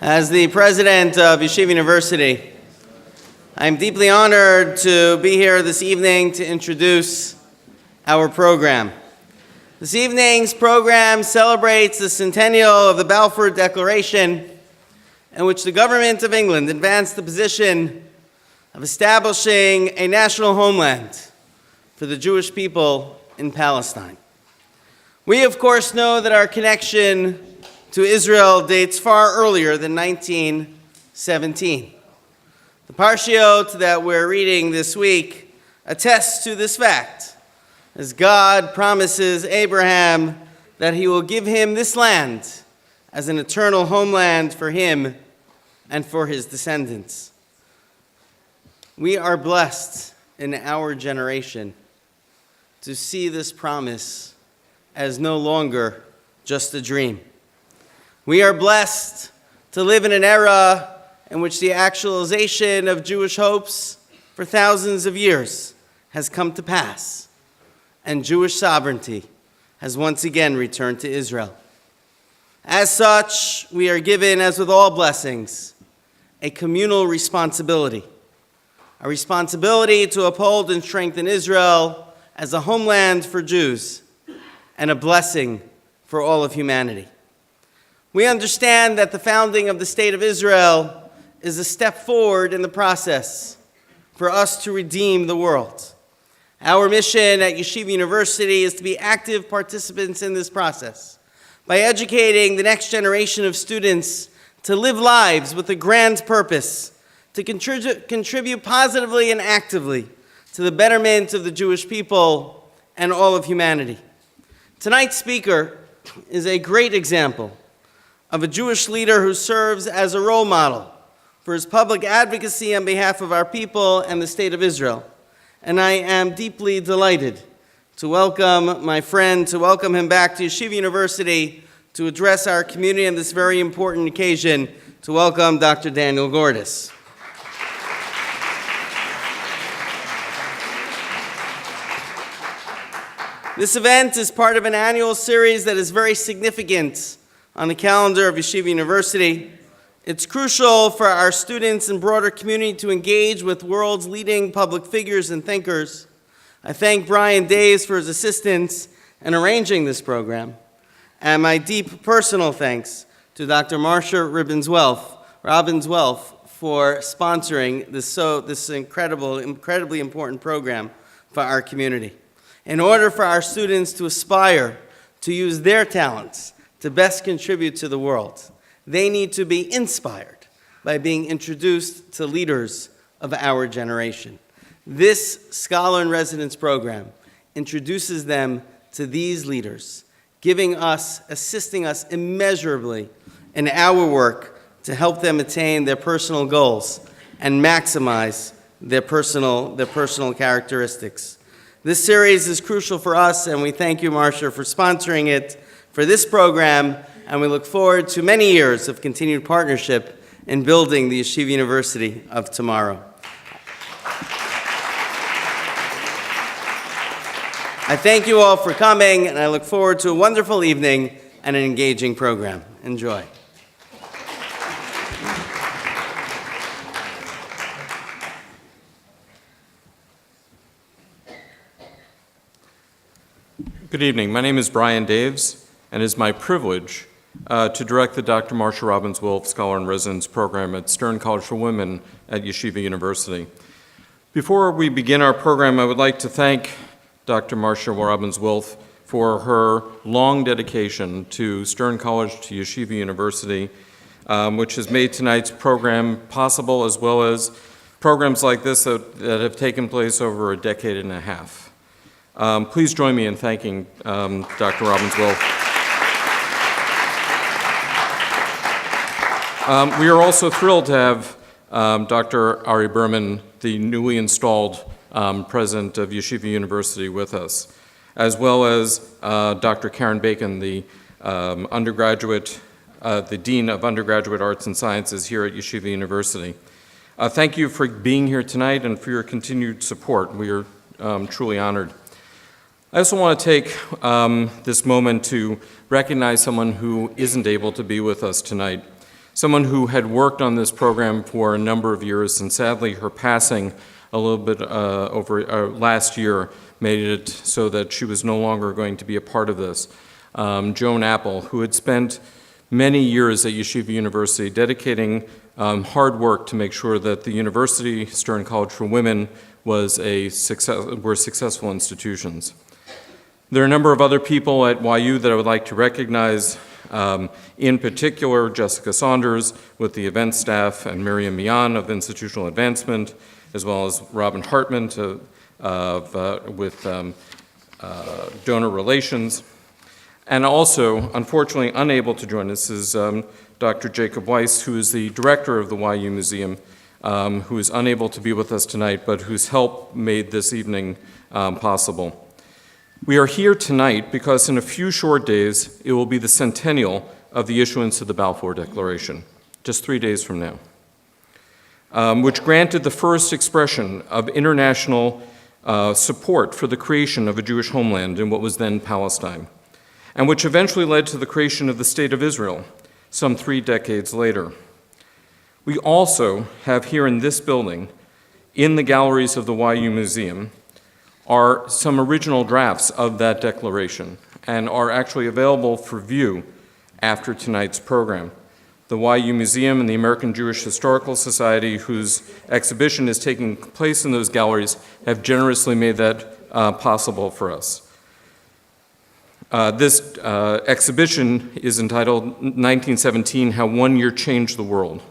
As the president of Yeshiva University, I'm deeply honored to be here this evening to introduce our program. This evening's program celebrates the centennial of the Balfour Declaration, in which the government of England advanced the position of establishing a national homeland for the Jewish people in Palestine. We, of course, know that our connection to Israel dates far earlier than 1917. The parshiot that we're reading this week attests to this fact, as God promises Abraham that he will give him this land as an eternal homeland for him and for his descendants. We are blessed in our generation to see this promise as no longer just a dream. We are blessed to live in an era in which the actualization of Jewish hopes for thousands of years has come to pass, and Jewish sovereignty has once again returned to Israel. As such, we are given, as with all blessings, a communal responsibility, a responsibility to uphold and strengthen Israel as a homeland for Jews and a blessing for all of humanity. We understand that the founding of the State of Israel is a step forward in the process for us to redeem the world. Our mission at Yeshiva University is to be active participants in this process by educating the next generation of students to live lives with a grand purpose, to contribute positively and actively to the betterment of the Jewish people and all of humanity. Tonight's speaker is a great example of a Jewish leader who serves as a role model for his public advocacy on behalf of our people and the State of Israel. And I am deeply delighted to welcome my friend, to welcome him back to Yeshiva University to address our community on this very important occasion, to welcome Dr. Daniel Gordis. This event is part of an annual series that is very significant on the calendar of Yeshiva University. It's crucial for our students and broader community to engage with world's leading public figures and thinkers. I thank Bryan Daves for his assistance in arranging this program, and my deep personal thanks to Dr. Marcia Robbins-Wilf for sponsoring this incredibly important program for our community. In order for our students to aspire to use their talents to best contribute to the world, they need to be inspired by being introduced to leaders of our generation. This Scholar in Residence program introduces them to these leaders, assisting us immeasurably in our work to help them attain their personal goals and maximize their personal characteristics. This series is crucial for us, and we thank you, Marcia, for sponsoring it for this program, and we look forward to many years of continued partnership in building the Yeshiva University of tomorrow. I thank you all for coming, and I look forward to a wonderful evening and an engaging program. Enjoy. Good evening. My name is Bryan Daves, and it is my privilege to direct the Dr. Marcia Robbins-Wilf Scholar in Residence program at Stern College for Women at Yeshiva University. Before we begin our program, I would like to thank Dr. Marcia Robbins-Wilf for her long dedication to Stern College, to Yeshiva University, which has made tonight's program possible, as well as programs like this that have taken place over a decade and a half. Please join me in thanking Dr. Robbins-Wilf. We are also thrilled to have Dr. Ari Berman, the newly installed president of Yeshiva University, with us, as well as Dr. Karen Bacon, the Dean of Undergraduate Arts and Sciences here at Yeshiva University. Thank you for being here tonight and for your continued support. We are truly honored. I also want to take this moment to recognize someone who isn't able to be with us tonight. someone who had worked on this program for a number of years, and sadly her passing a little bit over last year made it so that she was no longer going to be a part of this. Joan Apple, who had spent many years at Yeshiva University dedicating hard work to make sure that the university, Stern College for Women, were successful institutions. There are a number of other people at YU that I would like to recognize, in particular Jessica Saunders with the event staff and Miriam Mian of Institutional Advancement, as well as Robin Hartman with Donor Relations. And also, unfortunately, unable to join us is Dr. Jacob Weiss, who is the director of the YU Museum, who is unable to be with us tonight, but whose help made this evening possible. We are here tonight because in a few short days, it will be the centennial of the issuance of the Balfour Declaration, just 3 days from now, which granted the first expression of international support for the creation of a Jewish homeland in what was then Palestine, and which eventually led to the creation of the State of Israel some 3 decades later. We also have here in this building, in the galleries of the YU Museum, are some original drafts of that declaration and are actually available for view after tonight's program. The YU Museum and the American Jewish Historical Society, whose exhibition is taking place in those galleries, have generously made that possible for us. This exhibition is entitled 1917, How 1 Year Changed the World.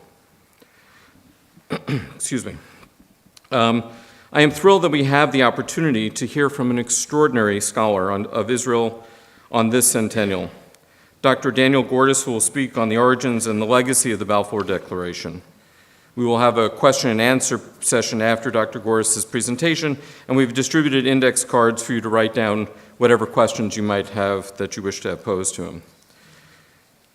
Excuse me. I am thrilled that we have the opportunity to hear from an extraordinary scholar of Israel on this centennial, Dr. Daniel Gordis, who will speak on the origins and the legacy of the Balfour Declaration. We will have a question and answer session after Dr. Gordis' presentation, and we've distributed index cards for you to write down whatever questions you might have that you wish to have posed to him.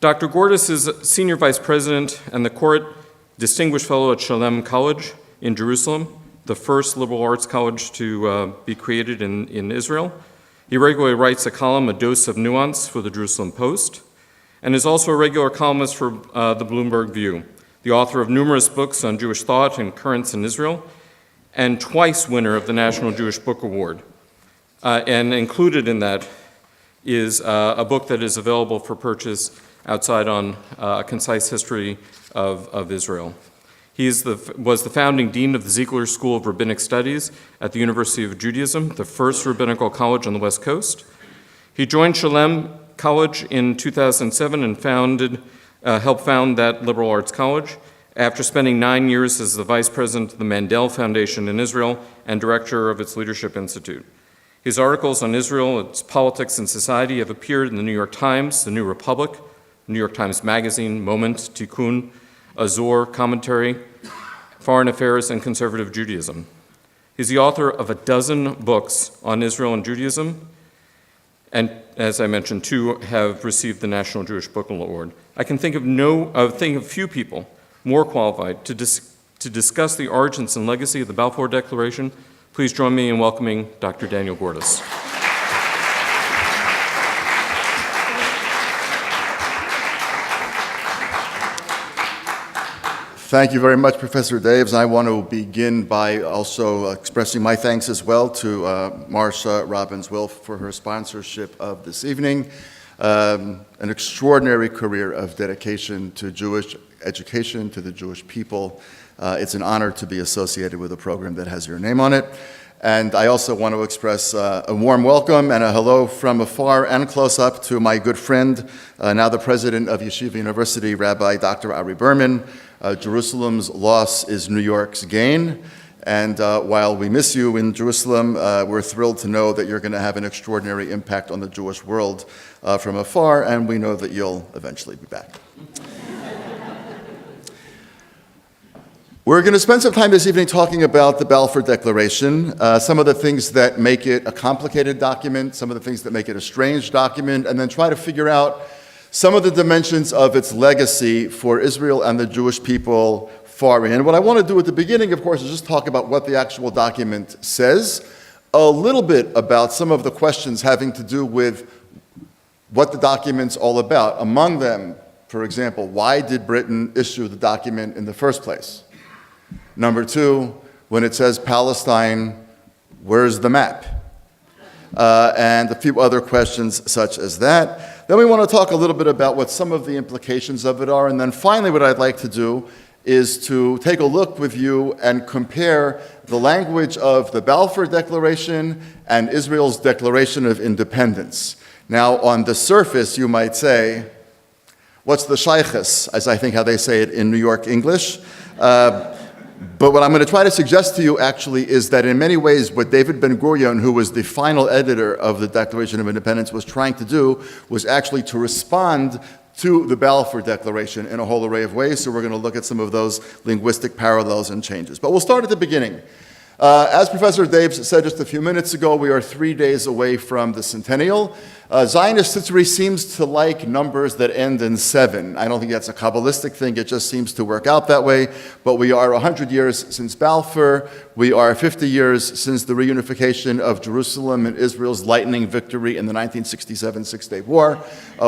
Dr. Gordis is Senior Vice President and the Court Distinguished Fellow at Shalem College in Jerusalem, the first liberal arts college to be created in Israel. He regularly writes a column, A Dose of Nuance, for the Jerusalem Post, and is also a regular columnist for the Bloomberg View, the author of numerous books on Jewish thought and currents in Israel, and twice winner of the National Jewish Book Award. And included in that is a book that is available for purchase outside on A Concise History of Israel. He was the founding dean of the Ziegler School of Rabbinic Studies at the University of Judaism, the first rabbinical college on the West Coast. He joined Shalem College in 2007 and helped found that liberal arts college after spending 9 years as the vice president of the Mandel Foundation in Israel and director of its Leadership Institute. His articles on Israel, its politics and society have appeared in the New York Times, the New Republic, New York Times Magazine, Moment, Tikkun, Azor, Commentary, Foreign Affairs, and Conservative Judaism. He's the author of a dozen books on Israel and Judaism, and as I mentioned, 2 have received the National Jewish Book Award. I can think of few people more qualified to discuss the origins and legacy of the Balfour Declaration. Please join me in welcoming Dr. Daniel Gordis. Thank you very much, Professor Daves. I want to begin by also expressing my thanks as well to Marcia Robbins-Wilf for her sponsorship of this evening. An extraordinary career of dedication to Jewish education, to the Jewish people. It's an honor to be associated with a program that has your name on it. And I also want to express a warm welcome and a hello from afar and close up to my good friend, now the president of Yeshiva University, Rabbi Dr. Ari Berman. Jerusalem's loss is New York's gain. And while we miss you in Jerusalem, we're thrilled to know that you're going to have an extraordinary impact on the Jewish world from afar, and we know that you'll eventually be back. We're going to spend some time this evening talking about the Balfour Declaration, some of the things that make it a complicated document, some of the things that make it a strange document, and then try to figure out some of the dimensions of its legacy for Israel and the Jewish people far in. And what I want to do at the beginning, of course, is just talk about what the actual document says, a little bit about some of the questions having to do with what the document's all about. Among them, For example, why did Britain issue the document in the first place? Number two, when it says Palestine, where's the map? And a few other questions such as that. Then we want to talk a little bit about what some of the implications of it are. And then finally, what I'd like to do is to take a look with you and compare the language of the Balfour Declaration and Israel's Declaration of Independence. Now, on the surface, you might say, what's the shaykhus, as I think how they say it in New York English? But what I'm going to try to suggest to you actually is that in many ways what David Ben-Gurion, who was the final editor of the Declaration of Independence, was trying to do was actually to respond to the Balfour Declaration in a whole array of ways. So we're going to look at some of those linguistic parallels and changes. But we'll start at the beginning. As Professor Daves said just a few minutes ago, we are 3 days away from the centennial. Zionist history seems to like numbers that end in 7. I don't think that's a Kabbalistic thing. It just seems to work out that way. But we are 100 years since Balfour. We are 50 years since the reunification of Jerusalem and Israel's lightning victory in the 1967 Six-Day War.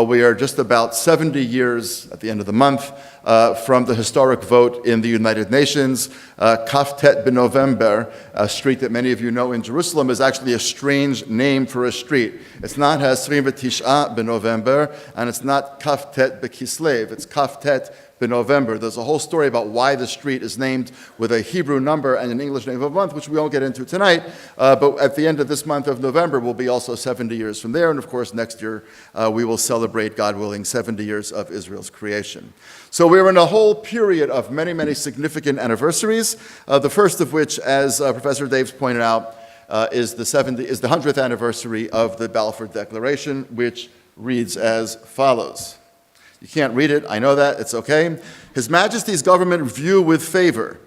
We are just about 70 years at the end of the month from the historic vote in the United Nations. Kaftet B'November, a street that many of you know in Jerusalem, is actually a strange name for a street. It's not Hasrim V'Tish'a B'November, and it's not Kaftet B'Kislev. It's Kaftet B'November. There's a whole story about why the street is named with a Hebrew number and an English name of a month, which we won't get into tonight. But at the end of this month of November, will be also 70 years from there. And of course, next year, we will celebrate, God willing, 70 years of Israel's creation. So we're in a whole period of many, many significant anniversaries. The first of which, as Professor Daves pointed out, is the 100th anniversary of the Balfour Declaration, which reads as follows. You can't read it, I know that, it's okay. His Majesty's government view with favor.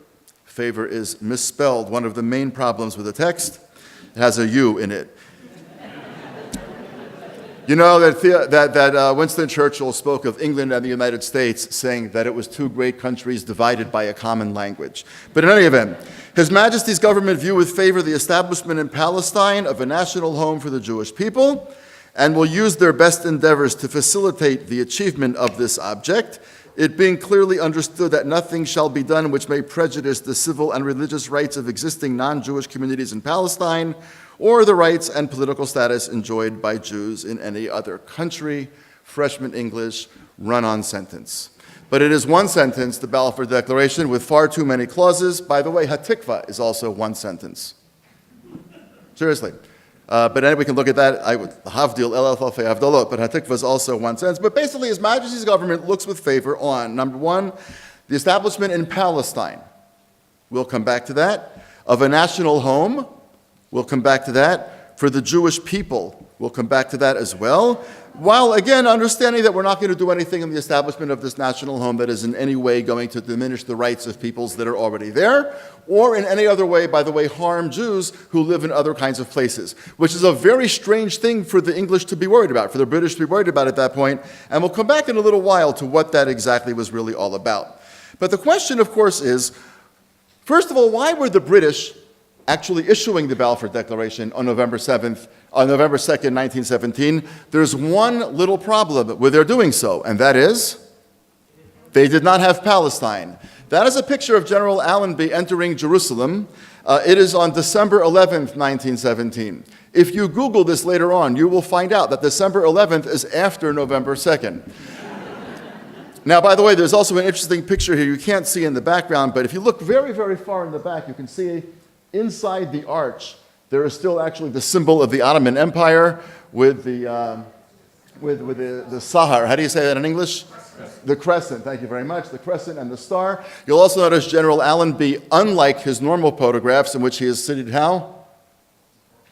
Favor is misspelled, one of the main problems with the text. It has a U in it. You know that Winston Churchill spoke of England and the United States, saying that it was two great countries divided by a common language. But in any event, His Majesty's government view with favor the establishment in Palestine of a national home for the Jewish people, and will use their best endeavors to facilitate the achievement of this object, it being clearly understood that nothing shall be done which may prejudice the civil and religious rights of existing non-Jewish communities in Palestine, or the rights and political status enjoyed by Jews in any other country. Freshman English, run-on sentence. But it is one sentence, the Balfour Declaration, with far too many clauses. By the way, Hatikva is also one sentence. Seriously. But anyway, we can look at that. Havdil, El Alfalfe, Havdalot, but Hatikva is also one sentence. But basically, His Majesty's government looks with favor on, number one, the establishment in Palestine. We'll come back to that. Of a national home. We'll come back to that. For the Jewish people. We'll come back to that as well. While, again, understanding that we're not going to do anything in the establishment of this national home that is in any way going to diminish the rights of peoples that are already there, or in any other way, by the way, harm Jews who live in other kinds of places, which is a very strange thing for the English to be worried about, for the British to be worried about at that point. And we'll come back in a little while to what that exactly was really all about. But the question, of course, is, first of all, why were the British actually issuing the Balfour Declaration on November 2nd, 1917, there's one little problem with their doing so, and that is they did not have Palestine. That is a picture of General Allenby entering Jerusalem. It is on December 11th, 1917. If you Google this later on, you will find out that December 11th is after November 2nd. Now, by the way, there's also an interesting picture here you can't see in the background, but if you look very, very far in the back, you can see inside the arch, there is still actually the symbol of the Ottoman Empire with the Sahar. How do you say that in English? Crescent. The crescent, thank you very much. The crescent and the star. You'll also notice General Allenby, unlike his normal photographs in which he is seated how?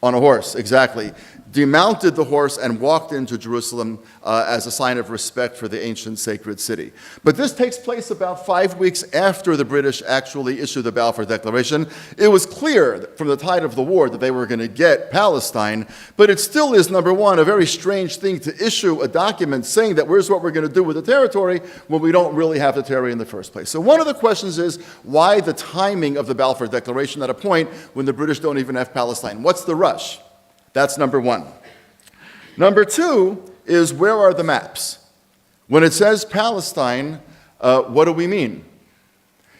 On a horse, exactly. Demounted the horse and walked into Jerusalem as a sign of respect for the ancient sacred city. But this takes place about 5 weeks after the British actually issued the Balfour Declaration. It was clear from the tide of the war that they were going to get Palestine, but it still is, number one, a very strange thing to issue a document saying that here's what we're going to do with the territory when we don't really have the territory in the first place. So one of the questions is, why the timing of the Balfour Declaration at a point when the British don't even have Palestine? What's the rush? That's number one. Number two is, where are the maps? When it says Palestine, what do we mean?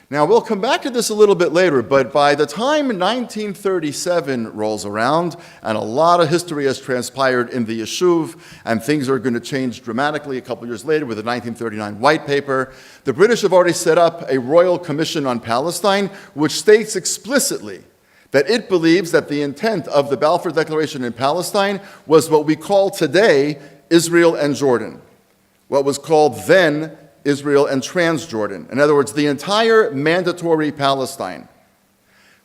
Now, we'll come back to this a little bit later, but by the time 1937 rolls around, and a lot of history has transpired in the Yeshiva, and things are going to change dramatically a couple years later with the 1939 White Paper, the British have already set up a Royal Commission on Palestine, which states explicitly that it believes that the intent of the Balfour Declaration in Palestine was what we call today Israel and Jordan, what was called then Israel and Transjordan. In other words, the entire mandatory Palestine.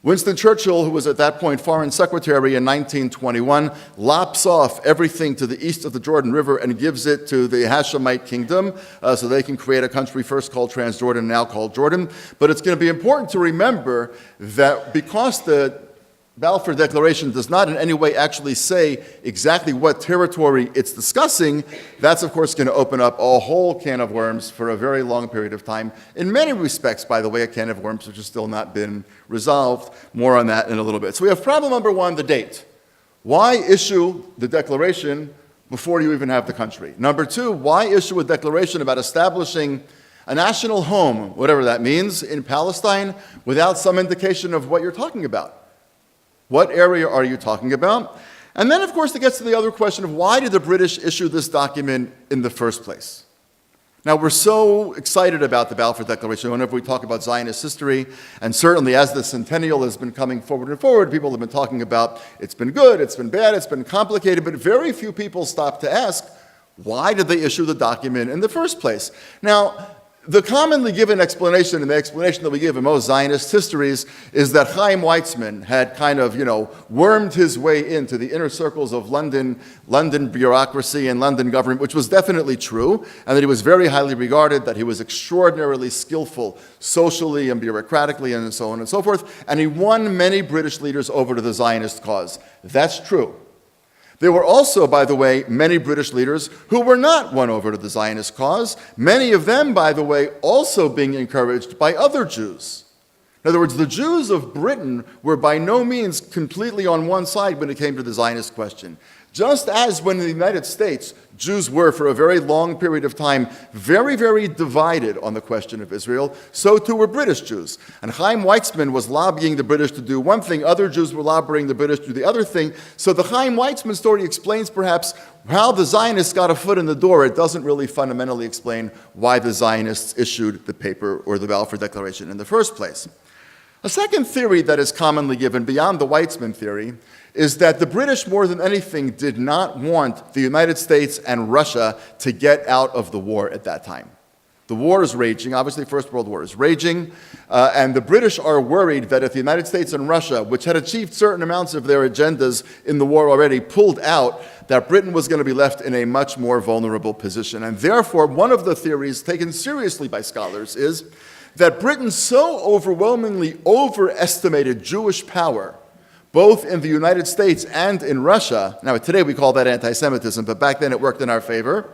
Winston Churchill, who was at that point Foreign Secretary in 1921, lops off everything to the east of the Jordan River and gives it to the Hashemite kingdom so they can create a country first called Transjordan, now called Jordan. But it's going to be important to remember that because the Balfour Declaration does not in any way actually say exactly what territory it's discussing, that's of course going to open up a whole can of worms for a very long period of time. In many respects, by the way, a can of worms which has still not been resolved. More on that in a little bit. So we have problem number one, the date. Why issue the declaration before you even have the country? Number two, why issue a declaration about establishing a national home, whatever that means, in Palestine without some indication of what you're talking about? What area are you talking about? And then, of course, it gets to the other question of why did the British issue this document in the first place? Now, we're so excited about the Balfour Declaration whenever we talk about Zionist history, and certainly as the centennial has been coming forward and forward, people have been talking about it's been good, it's been bad, it's been complicated, but very few people stop to ask, why did they issue the document in the first place? Now, the commonly given explanation, and the explanation that we give in most Zionist histories, is that Chaim Weizmann had kind of, wormed his way into the inner circles of London bureaucracy and London government, which was definitely true, and that he was very highly regarded, that he was extraordinarily skillful socially and bureaucratically and so on and so forth, and he won many British leaders over to the Zionist cause. That's true. There were also, by the way, many British leaders who were not won over to the Zionist cause, many of them, by the way, also being encouraged by other Jews. In other words, the Jews of Britain were by no means completely on one side when it came to the Zionist question. Just as when in the United States, Jews were, for a very long period of time, very, very divided on the question of Israel, so too were British Jews. And Chaim Weizmann was lobbying the British to do one thing, other Jews were lobbying the British to do the other thing. So the Chaim Weizmann story explains perhaps how the Zionists got a foot in the door. It doesn't really fundamentally explain why the Zionists issued the paper or the Balfour Declaration in the first place. A second theory that is commonly given beyond the Weizmann theory is that the British, more than anything, did not want the United States and Russia to get out of the war at that time. The war is raging. Obviously, First World War is raging. And the British are worried that if the United States and Russia, which had achieved certain amounts of their agendas in the war already, pulled out, that Britain was going to be left in a much more vulnerable position. And therefore, one of the theories taken seriously by scholars is that Britain so overwhelmingly overestimated Jewish power, both in the United States and in Russia. Now, today we call that anti-Semitism, but back then it worked in our favor.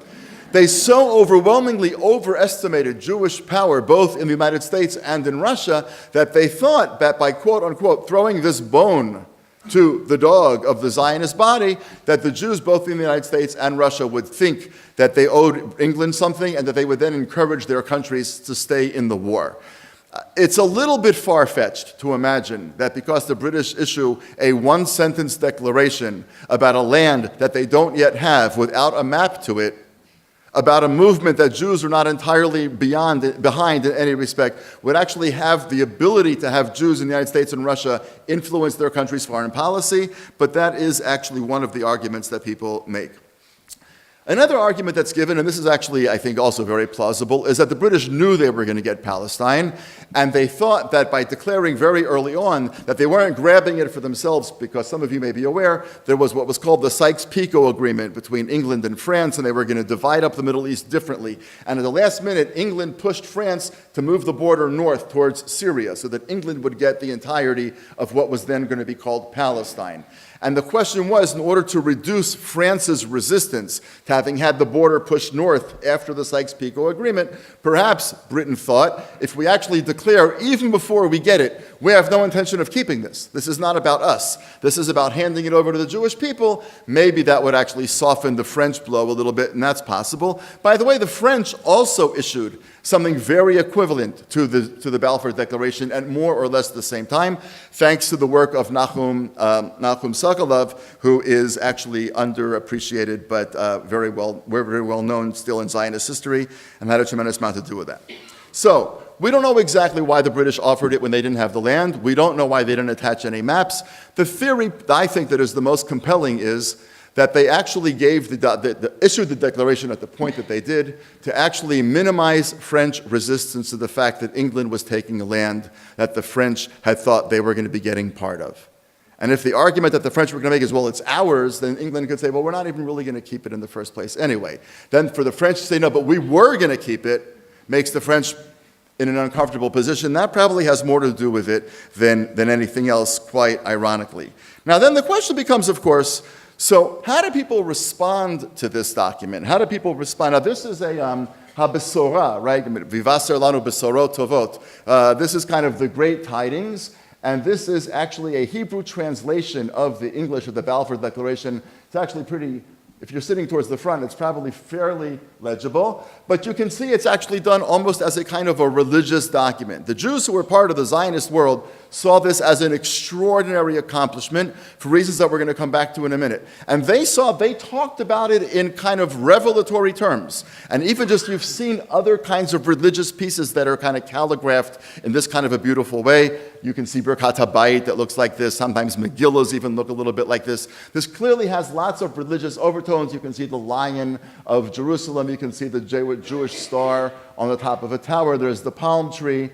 They so overwhelmingly overestimated Jewish power, both in the United States and in Russia, that they thought that by, quote unquote, throwing this bone to the dog of the Zionist body, that the Jews, both in the United States and Russia, would think that they owed England something and that they would then encourage their countries to stay in the war. It's a little bit far-fetched to imagine that because the British issue a one-sentence declaration about a land that they don't yet have without a map to it, about a movement that Jews are not entirely behind in any respect, would actually have the ability to have Jews in the United States and Russia influence their country's foreign policy, but that is actually one of the arguments that people make. Another argument that's given, and this is actually, I think, also very plausible, is that the British knew they were going to get Palestine, and they thought that by declaring very early on that they weren't grabbing it for themselves, because some of you may be aware, there was what was called the Sykes-Picot Agreement between England and France, and they were going to divide up the Middle East differently. And at the last minute, England pushed France to move the border north towards Syria, so that England would get the entirety of what was then going to be called Palestine. And the question was, in order to reduce France's resistance to having had the border pushed north after the Sykes-Picot Agreement, perhaps Britain thought, if we actually declare, even before we get it, we have no intention of keeping this. This is not about us. This is about handing it over to the Jewish people. Maybe that would actually soften the French blow a little bit, and that's possible. By the way, the French also issued something very equivalent to the Balfour Declaration at more or less the same time, thanks to the work of Nahum Sokolov, who is actually underappreciated but very well known still in Zionist history, and had a tremendous amount to do with that. So, we don't know exactly why the British offered it when they didn't have the land. We don't know why they didn't attach any maps. The theory I think that is the most compelling is that they actually issued the declaration at the point that they did to actually minimize French resistance to the fact that England was taking a land that the French had thought they were going to be getting part of. And if the argument that the French were going to make is, well, it's ours, then England could say, well, we're not even really going to keep it in the first place anyway. Then for the French to say, no, but we were going to keep it, makes the French in an uncomfortable position. That probably has more to do with it than anything else, quite ironically. Now, then the question becomes, of course, so how do people respond to this document? How do people respond? Now, this is a ha-besora, right? Vivaser lanu besorot tovot. This is kind of the great tidings, and this is actually a Hebrew translation of the English of the Balfour Declaration. It's actually pretty, if you're sitting towards the front, it's probably fairly legible, but you can see it's actually done almost as a kind of a religious document. The Jews who were part of the Zionist world saw this as an extraordinary accomplishment for reasons that we're going to come back to in a minute. And they talked about it in kind of revelatory terms. And even just you've seen other kinds of religious pieces that are kind of calligraphed in this kind of a beautiful way. You can see Birkat HaBayit that looks like this. Sometimes Megillas even look a little bit like this. This clearly has lots of religious overtones. You can see the Lion of Jerusalem. You can see the Jewish star on the top of a tower. There's the palm tree.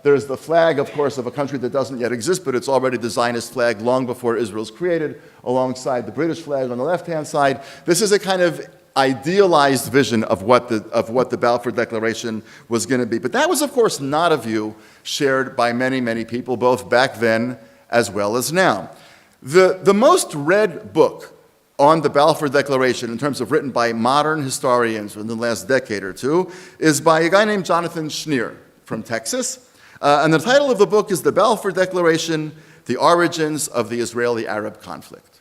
There's the flag, of course, of a country that doesn't yet exist, but it's already the Zionist flag long before Israel's created, alongside the British flag on the left-hand side. This is a kind of idealized vision of what the Balfour Declaration was going to be. But that was, of course, not a view shared by many, many people, both back then as well as now. The most read book on the Balfour Declaration, in terms of written by modern historians in the last decade or two, is by a guy named Jonathan Schneer from Texas. And the title of the book is The Balfour Declaration, The Origins of the Israeli-Arab Conflict.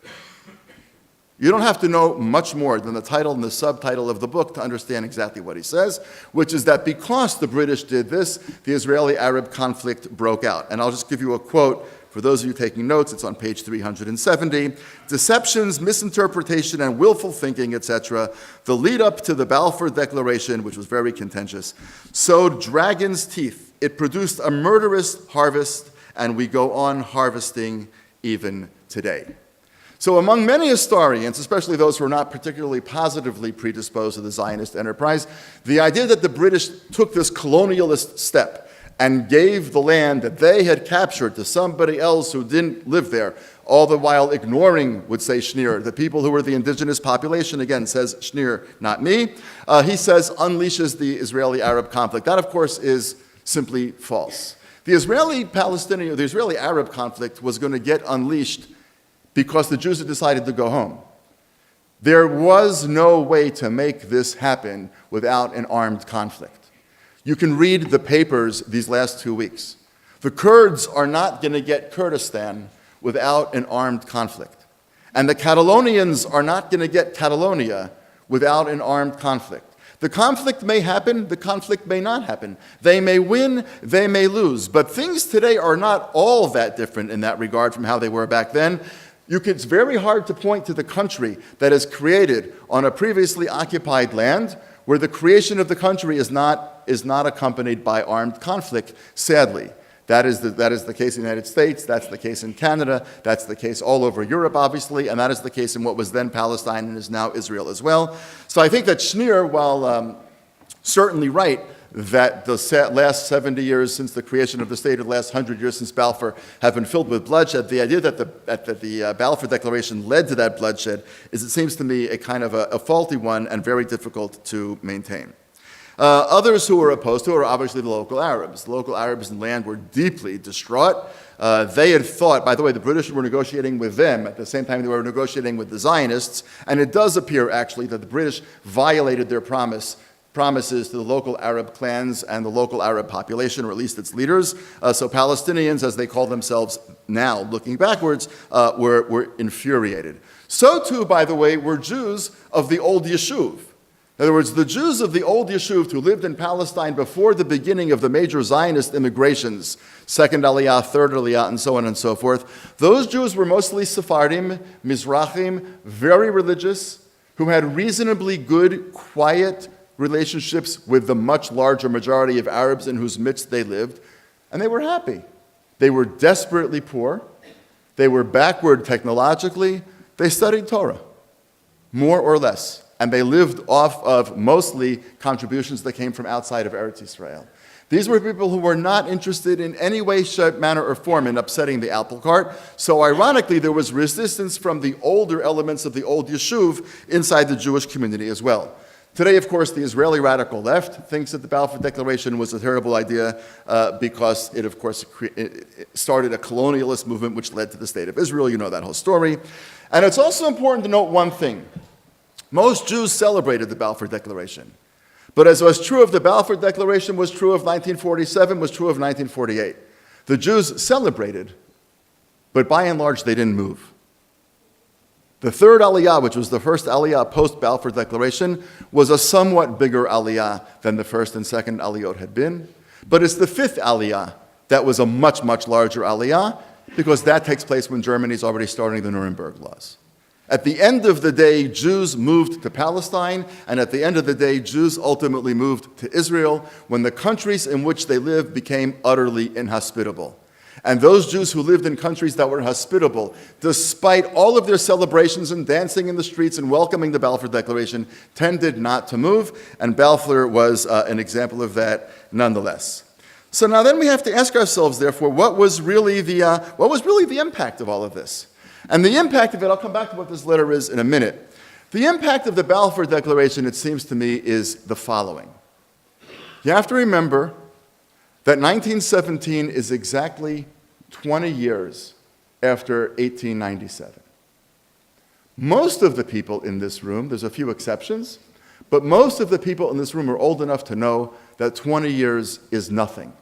You don't have to know much more than the title and the subtitle of the book to understand exactly what he says, which is that because the British did this, the Israeli-Arab conflict broke out. And I'll just give you a quote. For those of you taking notes, it's on page 370. Deceptions, misinterpretation, and willful thinking, etc., the lead up to the Balfour Declaration, which was very contentious, sowed dragon's teeth. It produced a murderous harvest, and we go on harvesting even today. So among many historians, especially those who are not particularly positively predisposed to the Zionist enterprise, the idea that the British took this colonialist step and gave the land that they had captured to somebody else who didn't live there, all the while ignoring, would say Schneer, the people who were the indigenous population, again, says Schneer, not me, he says unleashes the Israeli-Arab conflict. That, of course, is simply false. The Israeli-Palestinian, the Israeli-Arab conflict was going to get unleashed because the Jews had decided to go home. There was no way to make this happen without an armed conflict. You can read the papers these last 2 weeks. The Kurds are not going to get Kurdistan without an armed conflict. And the Catalonians are not going to get Catalonia without an armed conflict. The conflict may happen, the conflict may not happen. They may win, they may lose. But things today are not all that different in that regard from how they were back then. It's very hard to point to the country that is created on a previously occupied land where the creation of the country is not accompanied by armed conflict, sadly. That is the case in the United States, that's the case in Canada, that's the case all over Europe, obviously, and that is the case in what was then Palestine and is now Israel as well. So I think that Schneer, while certainly right that the last 70 years since the creation of the state, or the last 100 years since Balfour, have been filled with bloodshed, the idea that the Balfour Declaration led to that bloodshed is, it seems to me, a kind of a faulty one and very difficult to maintain. Others who were opposed to it were obviously the local Arabs. The local Arabs in the land were deeply distraught. They had thought, by the way, the British were negotiating with them at the same time they were negotiating with the Zionists, and it does appear actually that the British violated their promises to the local Arab clans and the local Arab population, or at least its leaders. So Palestinians, as they call themselves now, looking backwards, were infuriated. So too, by the way, were Jews of the old Yeshuv. In other words, the Jews of the old Yeshuv who lived in Palestine before the beginning of the major Zionist immigrations, second Aliyah, third Aliyah, and so on and so forth, those Jews were mostly Sephardim, Mizrahim, very religious, who had reasonably good, quiet relationships with the much larger majority of Arabs in whose midst they lived, and they were happy. They were desperately poor. They were backward technologically. They studied Torah, more or less. And they lived off of mostly contributions that came from outside of Eretz Yisrael. These were people who were not interested in any way, shape, manner, or form in upsetting the apple cart. So ironically, there was resistance from the older elements of the old Yeshuv inside the Jewish community as well. Today, of course, the Israeli radical left thinks that the Balfour Declaration was a terrible idea because it, of course, it started a colonialist movement which led to the state of Israel. You know that whole story. And it's also important to note one thing. Most Jews celebrated the Balfour Declaration. But as was true of the Balfour Declaration, was true of 1947, was true of 1948. The Jews celebrated, but by and large, they didn't move. The third Aliyah, which was the first Aliyah post-Balfour Declaration, was a somewhat bigger Aliyah than the first and second Aliyot had been. But it's the fifth Aliyah that was a much, much larger Aliyah, because that takes place when Germany's already starting the Nuremberg laws. At the end of the day, Jews moved to Palestine, and at the end of the day, Jews ultimately moved to Israel when the countries in which they lived became utterly inhospitable. And those Jews who lived in countries that were hospitable, despite all of their celebrations and dancing in the streets and welcoming the Balfour Declaration, tended not to move, and Balfour was an example of that nonetheless. So now then we have to ask ourselves, therefore, what was really the impact of all of this? And the impact of it, I'll come back to what this letter is in a minute. The impact of the Balfour Declaration, it seems to me, is the following. You have to remember that 1917 is exactly 20 years after 1897. Most of the people in this room, there's a few exceptions, but most of the people in this room are old enough to know that 20 years is nothing.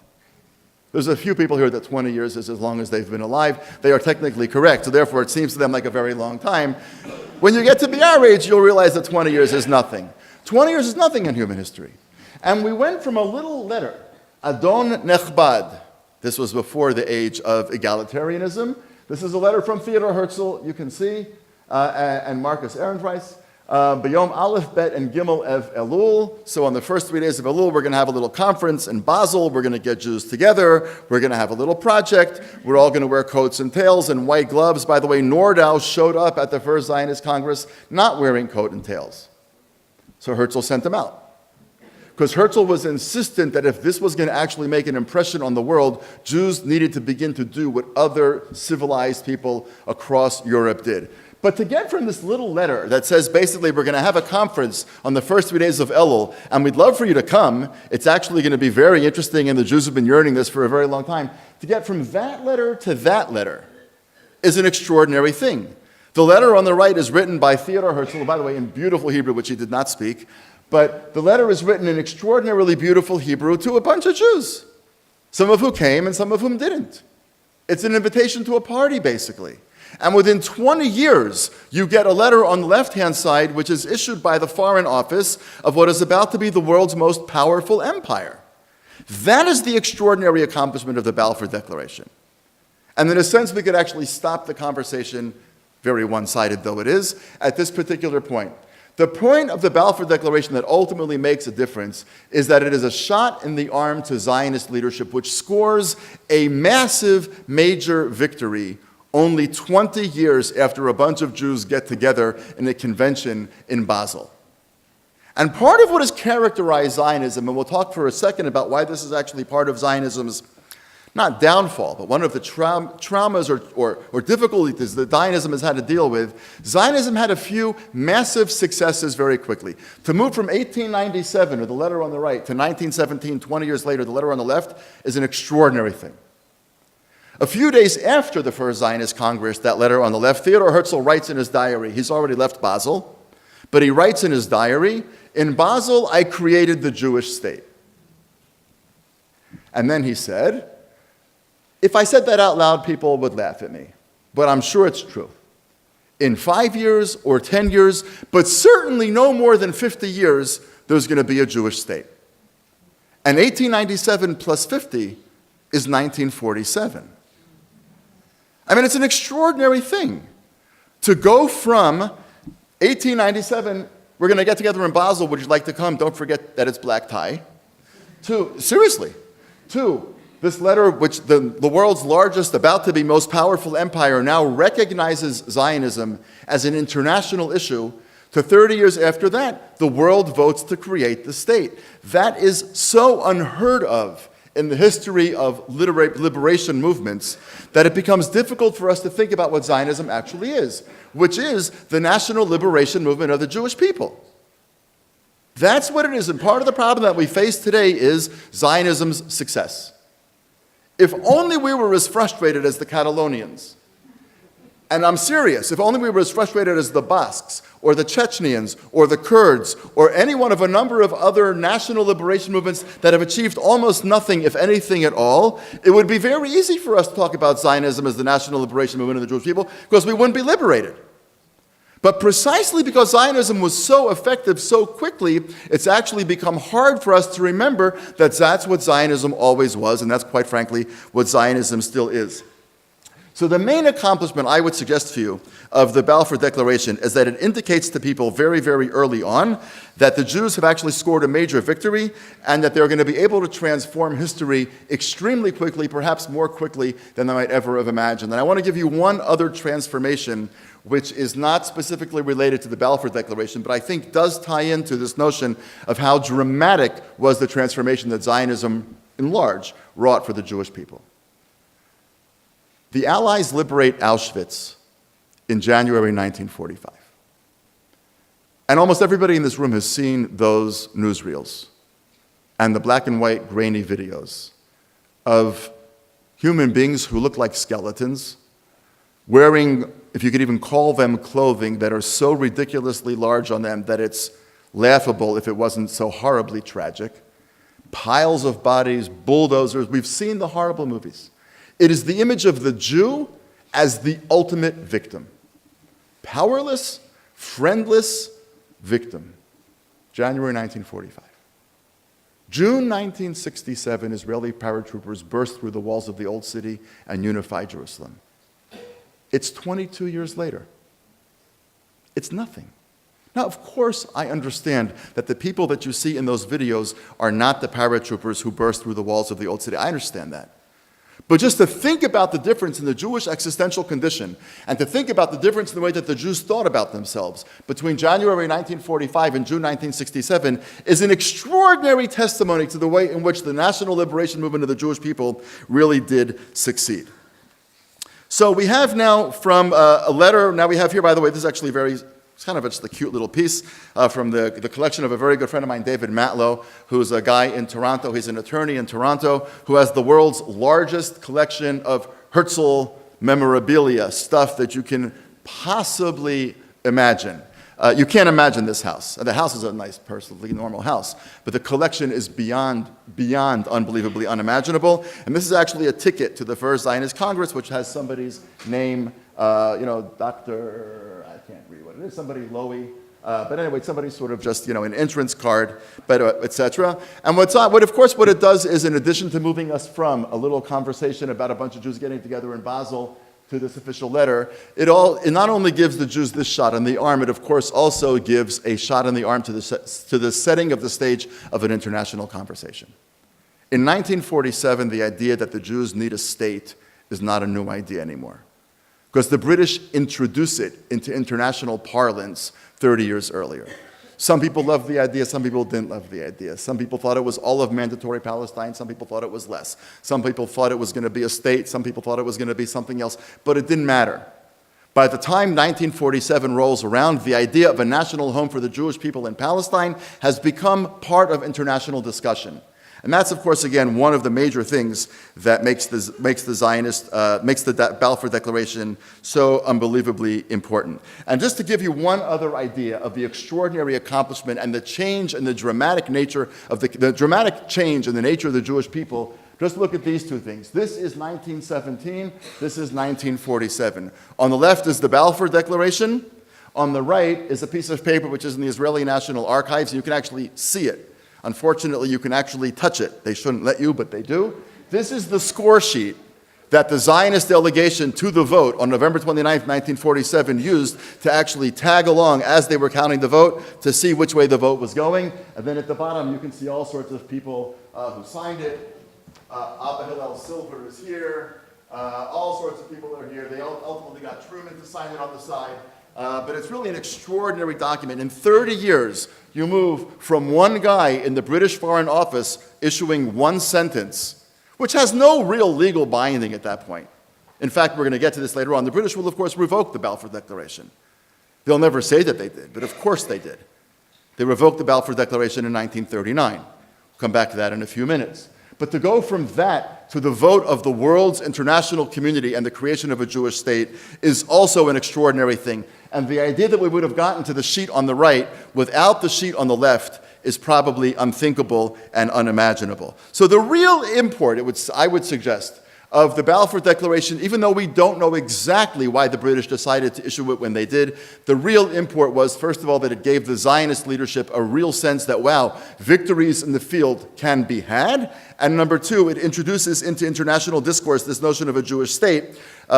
There's a few people here that 20 years is as long as they've been alive. They are technically correct, so therefore it seems to them like a very long time. When you get to be our age, you'll realize that 20 years is nothing. 20 years is nothing in human history. And we went from a little letter, Adon Nechbad. This was before the age of egalitarianism. This is a letter from Theodor Herzl, you can see, and Marcus Ehrenpreis. B'yom Aleph, Bet, and Gimel Ev Elul. So on the first 3 days of Elul, we're going to have a little conference in Basel. We're going to get Jews together. We're going to have a little project. We're all going to wear coats and tails and white gloves. By the way, Nordau showed up at the first Zionist Congress not wearing coat and tails. So Herzl sent him out. Because Herzl was insistent that if this was going to actually make an impression on the world, Jews needed to begin to do what other civilized people across Europe did. But to get from this little letter that says basically we're going to have a conference on the first 3 days of Elul, and we'd love for you to come, it's actually going to be very interesting, and the Jews have been yearning this for a very long time, to get from that letter to that letter is an extraordinary thing. The letter on the right is written by Theodor Herzl, by the way, in beautiful Hebrew, which he did not speak, but the letter is written in extraordinarily beautiful Hebrew to a bunch of Jews, some of whom came and some of whom didn't. It's an invitation to a party, basically. And within 20 years, you get a letter on the left-hand side, which is issued by the Foreign Office of what is about to be the world's most powerful empire. That is the extraordinary accomplishment of the Balfour Declaration. And in a sense, we could actually stop the conversation, very one-sided though it is, at this particular point. The point of the Balfour Declaration that ultimately makes a difference is that it is a shot in the arm to Zionist leadership, which scores a massive, major victory only 20 years after a bunch of Jews get together in a convention in Basel. And part of what has characterized Zionism, and we'll talk for a second about why this is actually part of Zionism's not downfall, but one of the traumas or difficulties that Zionism has had to deal with, Zionism had a few massive successes very quickly. To move from 1897, or the letter on the right, to 1917, 20 years later, the letter on the left, is an extraordinary thing. A few days after the First Zionist Congress, that letter on the left, Theodor Herzl writes in his diary, he's already left Basel, but he writes in his diary, "In Basel, I created the Jewish state." And then he said, if I said that out loud, people would laugh at me, but I'm sure it's true. In 5 years or 10 years, but certainly no more than 50 years, there's going to be a Jewish state. And 1897 plus 50 is 1947. I mean, it's an extraordinary thing to go from 1897, we're going to get together in Basel, would you like to come? Don't forget that it's black tie. Seriously, this letter, which the world's largest, about to be most powerful empire, now recognizes Zionism as an international issue, to 30 years after that, the world votes to create the state. That is so unheard of in the history of liberation movements that it becomes difficult for us to think about what Zionism actually is, which is the national liberation movement of the Jewish people. That's what it is, and part of the problem that we face today is Zionism's success. If only we were as frustrated as the Catalonians, and I'm serious, if only we were as frustrated as the Basques, or the Chechens, or the Kurds, or any one of a number of other national liberation movements that have achieved almost nothing, if anything at all, it would be very easy for us to talk about Zionism as the national liberation movement of the Jewish people, because we wouldn't be liberated. But precisely because Zionism was so effective so quickly, it's actually become hard for us to remember that that's what Zionism always was, and that's quite frankly what Zionism still is. So the main accomplishment I would suggest to you of the Balfour Declaration is that it indicates to people very, very early on that the Jews have actually scored a major victory and that they're going to be able to transform history extremely quickly, perhaps more quickly than they might ever have imagined. And I want to give you one other transformation which is not specifically related to the Balfour Declaration, but I think does tie into this notion of how dramatic was the transformation that Zionism, in large, wrought for the Jewish people. The Allies liberate Auschwitz in January 1945. And almost everybody in this room has seen those newsreels and the black and white grainy videos of human beings who look like skeletons, wearing, if you could even call them, clothing that are so ridiculously large on them that it's laughable if it wasn't so horribly tragic. Piles of bodies, bulldozers. We've seen the horrible movies. It is the image of the Jew as the ultimate victim. Powerless, friendless victim. January 1945. June 1967, Israeli paratroopers burst through the walls of the Old City and unified Jerusalem. It's 22 years later. It's nothing. Now, of course, I understand that the people that you see in those videos are not the paratroopers who burst through the walls of the Old City. I understand that. But just to think about the difference in the Jewish existential condition and to think about the difference in the way that the Jews thought about themselves between January 1945 and June 1967 is an extraordinary testimony to the way in which the national liberation movement of the Jewish people really did succeed. So we have now from a letter, now we have here, by the way, this is actually it's kind of just a cute little piece from the collection of a very good friend of mine, David Matlow, who's a guy in Toronto. He's an attorney in Toronto who has the world's largest collection of Herzl memorabilia, stuff that you can possibly imagine. You can't imagine this house. The house is a nice, perfectly normal house, but the collection is beyond unbelievably unimaginable. And this is actually a ticket to the First Zionist Congress, which has somebody's name, Dr. I can't read what it is, somebody Lowy. But anyway, somebody sort of just, an entrance card, but etc. And what it does is, in addition to moving us from a little conversation about a bunch of Jews getting together in Basel to this official letter, it not only gives the Jews this shot in the arm, it of course also gives a shot in the arm to the setting of the stage of an international conversation. In 1947, the idea that the Jews need a state is not a new idea anymore, because the British introduced it into international parlance 30 years earlier. Some people loved the idea, some people didn't love the idea. Some people thought it was all of mandatory Palestine, some people thought it was less. Some people thought it was going to be a state, some people thought it was going to be something else, but it didn't matter. By the time 1947 rolls around, the idea of a national home for the Jewish people in Palestine has become part of international discussion. And that's, of course, again, one of the major things that makes the Balfour Declaration so unbelievably important. And just to give you one other idea of the extraordinary accomplishment and the change and the dramatic nature of the dramatic change in the nature of the Jewish people, just look at these two things. This is 1917, this is 1947. On the left is the Balfour Declaration. On the right is a piece of paper which is in the Israeli National Archives, and you can actually see it. Unfortunately, you can actually touch it. They shouldn't let you, but they do. This is the score sheet that the Zionist delegation to the vote on November 29, 1947 used to actually tag along as they were counting the vote to see which way the vote was going. And then at the bottom, you can see all sorts of people who signed it. Abba Hillel Silver is here. All sorts of people are here. They ultimately got Truman to sign it on the side. But it's really an extraordinary document. In 30 years, you move from one guy in the British Foreign Office issuing one sentence, which has no real legal binding at that point. In fact, we're going to get to this later on. The British will, of course, revoke the Balfour Declaration. They'll never say that they did, but of course they did. They revoked the Balfour Declaration in 1939. We'll come back to that in a few minutes. But to go from that to the vote of the world's international community and the creation of a Jewish state is also an extraordinary thing. And the idea that we would have gotten to the sheet on the right without the sheet on the left is probably unthinkable and unimaginable. So the real import, I would suggest, of the Balfour Declaration, even though we don't know exactly why the British decided to issue it when they did, the real import was, first of all, that it gave the Zionist leadership a real sense that, wow, victories in the field can be had. And number two, it introduces into international discourse this notion of a Jewish state,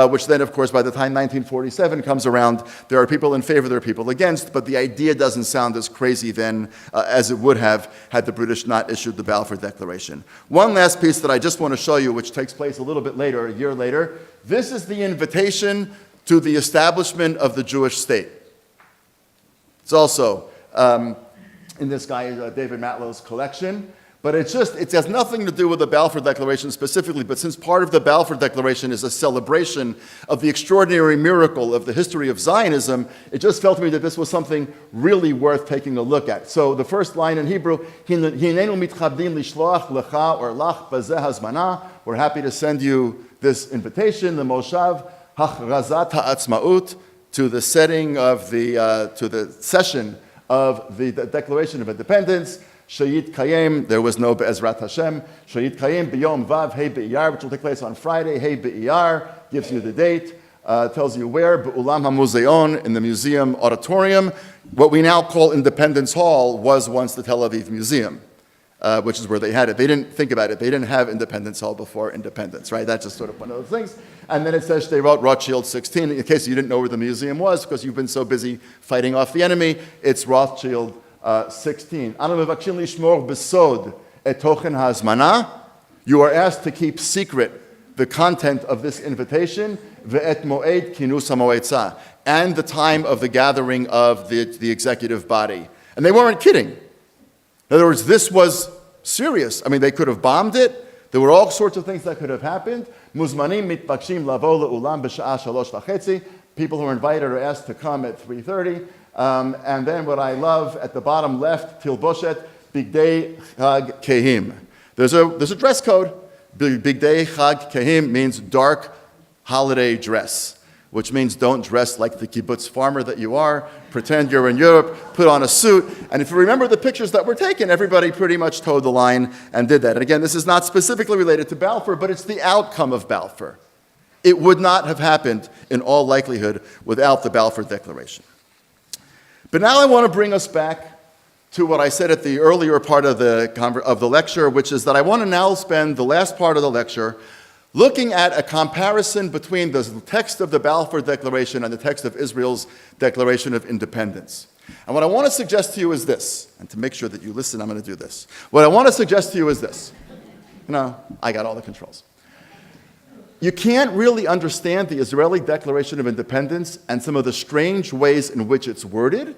which then, of course, by the time 1947 comes around, there are people in favor, there are people against, but the idea doesn't sound as crazy then as it would have had the British not issued the Balfour Declaration. One last piece that I just want to show you, which takes place a little bit later, a year later. This is the invitation to the establishment of the Jewish state. It's also in this guy, David Matlow's collection. But it has nothing to do with the Balfour Declaration specifically, but since part of the Balfour Declaration is a celebration of the extraordinary miracle of the history of Zionism, it just felt to me that this was something really worth taking a look at. So the first line in Hebrew, Hinenu mitchabdim lishloach lecha or lach bazeh hazmana, we're happy to send you this invitation, the Moshav Hachrazat Ha'atzmaut, to the setting of to the session of the Declaration of Independence. Shayit Kayem, there was no Be'ezrat Hashem. Shayit Kayem B'yom Vav Hey Be'iyar, which will take place on Friday. Hey Be'iyar gives you the date, tells you where. Be'ulam HaMuzeon, in the museum auditorium. What we now call Independence Hall was once the Tel Aviv Museum, which is where they had it. They didn't think about it. They didn't have Independence Hall before independence, right? That's just sort of one of those things. And then it says they wrote Rothschild 16. In case you didn't know where the museum was, because you've been so busy fighting off the enemy, it's Rothschild 16. You are asked to keep secret the content of this invitation, and the time of the gathering of the executive body. And they weren't kidding. In other words, this was serious. I mean, they could have bombed it. There were all sorts of things that could have happened. People who are invited are asked to come at 3:30. And then what I love at the bottom left, Tilboshet, Bigdei Chag Kehim. There's a dress code. Bigdei Chag Kehim means dark holiday dress, which means don't dress like the kibbutz farmer that you are. Pretend you're in Europe, put on a suit. And if you remember the pictures that were taken, everybody pretty much towed the line and did that. And again, this is not specifically related to Balfour, but it's the outcome of Balfour. It would not have happened in all likelihood without the Balfour Declaration. But now I want to bring us back to what I said at the earlier part of the lecture, which is that I want to now spend the last part of the lecture looking at a comparison between the text of the Balfour Declaration and the text of Israel's Declaration of Independence. And what I want to suggest to you is this, and to make sure that you listen, I'm going to do this. What I want to suggest to you is this. No, I got all the controls. You can't really understand the Israeli Declaration of Independence and some of the strange ways in which it's worded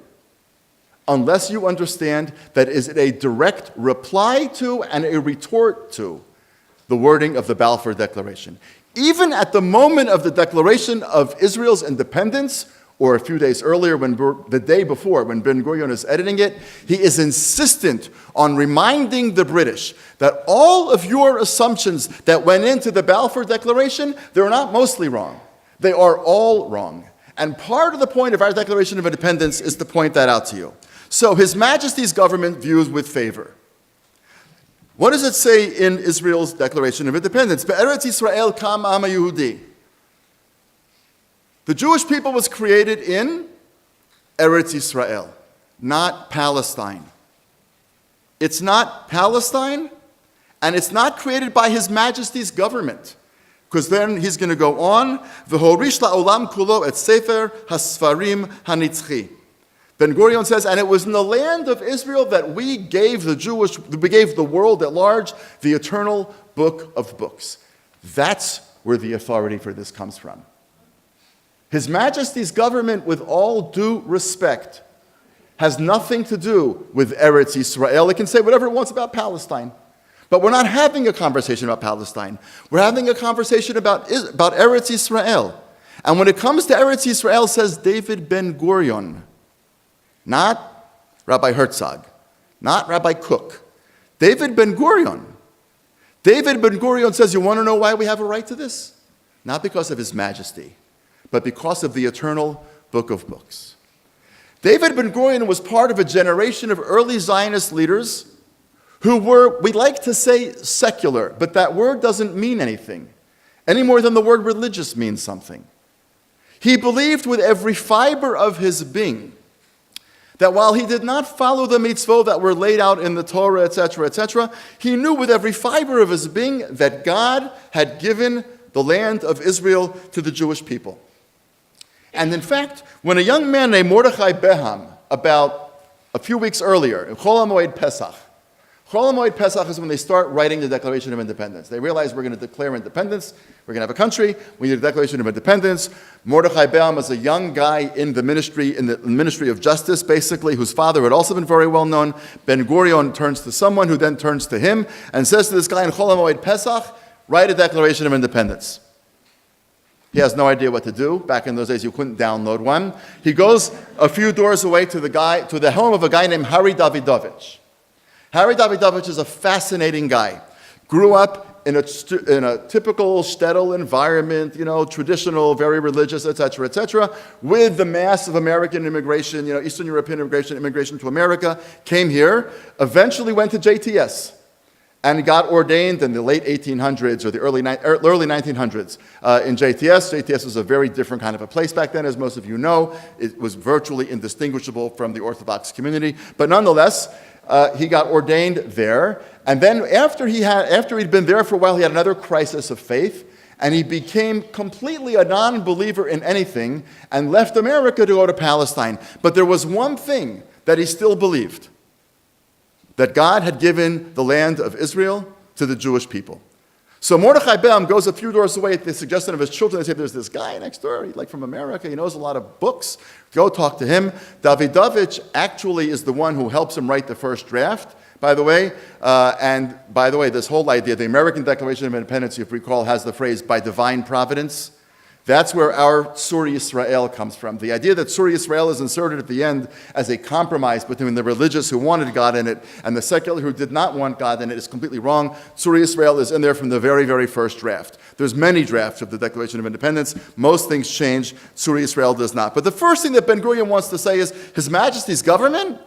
unless you understand that is it a direct reply to and a retort to the wording of the Balfour Declaration. Even at the moment of the declaration of Israel's independence, or a few days earlier, the day before, when Ben-Gurion is editing it, he is insistent on reminding the British that all of your assumptions that went into the Balfour Declaration, they're not mostly wrong. They are all wrong. And part of the point of our Declaration of Independence is to point that out to you. So His Majesty's government views with favor. What does it say in Israel's Declaration of Independence? Be'eretz Yisrael kam am Yehudi. The Jewish people was created in Eretz Yisrael, not Palestine. It's not Palestine, and it's not created by His Majesty's government. Because then he's going to go on, V'horish la'olam kulo et sefer hasfarim hanitzchi. Ben-Gurion says, and it was in the land of Israel that we gave the world at large the eternal book of books. That's where the authority for this comes from. His Majesty's government, with all due respect, has nothing to do with Eretz Yisrael. It can say whatever it wants about Palestine. But we're not having a conversation about Palestine. We're having a conversation about Eretz Yisrael. And when it comes to Eretz Yisrael, says David Ben-Gurion, not Rabbi Herzog, not Rabbi Cook, David Ben-Gurion. David Ben-Gurion says, you want to know why we have a right to this? Not because of His Majesty, but because of the eternal book of books. David Ben-Gurion was part of a generation of early Zionist leaders who were, we like to say, secular, but that word doesn't mean anything, any more than the word religious means something. He believed with every fiber of his being that while he did not follow the mitzvot that were laid out in the Torah, etc., he knew with every fiber of his being that God had given the land of Israel to the Jewish people. And in fact, when a young man named Mordechai Beham, about a few weeks earlier, in Chol HaMoed Pesach is when they start writing the Declaration of Independence. They realize we're going to declare independence, we're going to have a country, we need a Declaration of Independence. Mordechai Beham is a young guy in the Ministry of Justice, basically, whose father had also been very well known. Ben-Gurion turns to someone who then turns to him and says to this guy in Chol HaMoed Pesach, write a Declaration of Independence. He has no idea what to do. Back in those days, you couldn't download one. He goes a few doors away to the home of a guy named Harry Davidovich. Harry Davidovich is a fascinating guy. Grew up in a typical shtetl environment, traditional, very religious, etc., with the mass of American immigration, Eastern European immigration to America, came here, eventually went to JTS, and got ordained in the late 1800s or the early 1900s in JTS. JTS was a very different kind of a place back then, as most of you know. It was virtually indistinguishable from the Orthodox community. But nonetheless, he got ordained there. And then after he'd been there for a while, he had another crisis of faith. And he became completely a non-believer in anything and left America to go to Palestine. But there was one thing that he still believed: that God had given the land of Israel to the Jewish people. So Mordechai Beham goes a few doors away at the suggestion of his children. They say, there's this guy next door, from America, he knows a lot of books. Go talk to him. Davidovich actually is the one who helps him write the first draft, by the way. And by the way, this whole idea, the American Declaration of Independence, if you recall, has the phrase, by divine providence. That's where our Surah Yisrael comes from. The idea that Surah Yisrael is inserted at the end as a compromise between the religious who wanted God in it and the secular who did not want God in it is completely wrong. Surah Yisrael is in there from the very, very first draft. There's many drafts of the Declaration of Independence. Most things change. Surah Yisrael does not. But the first thing that Ben-Gurion wants to say is, His Majesty's government,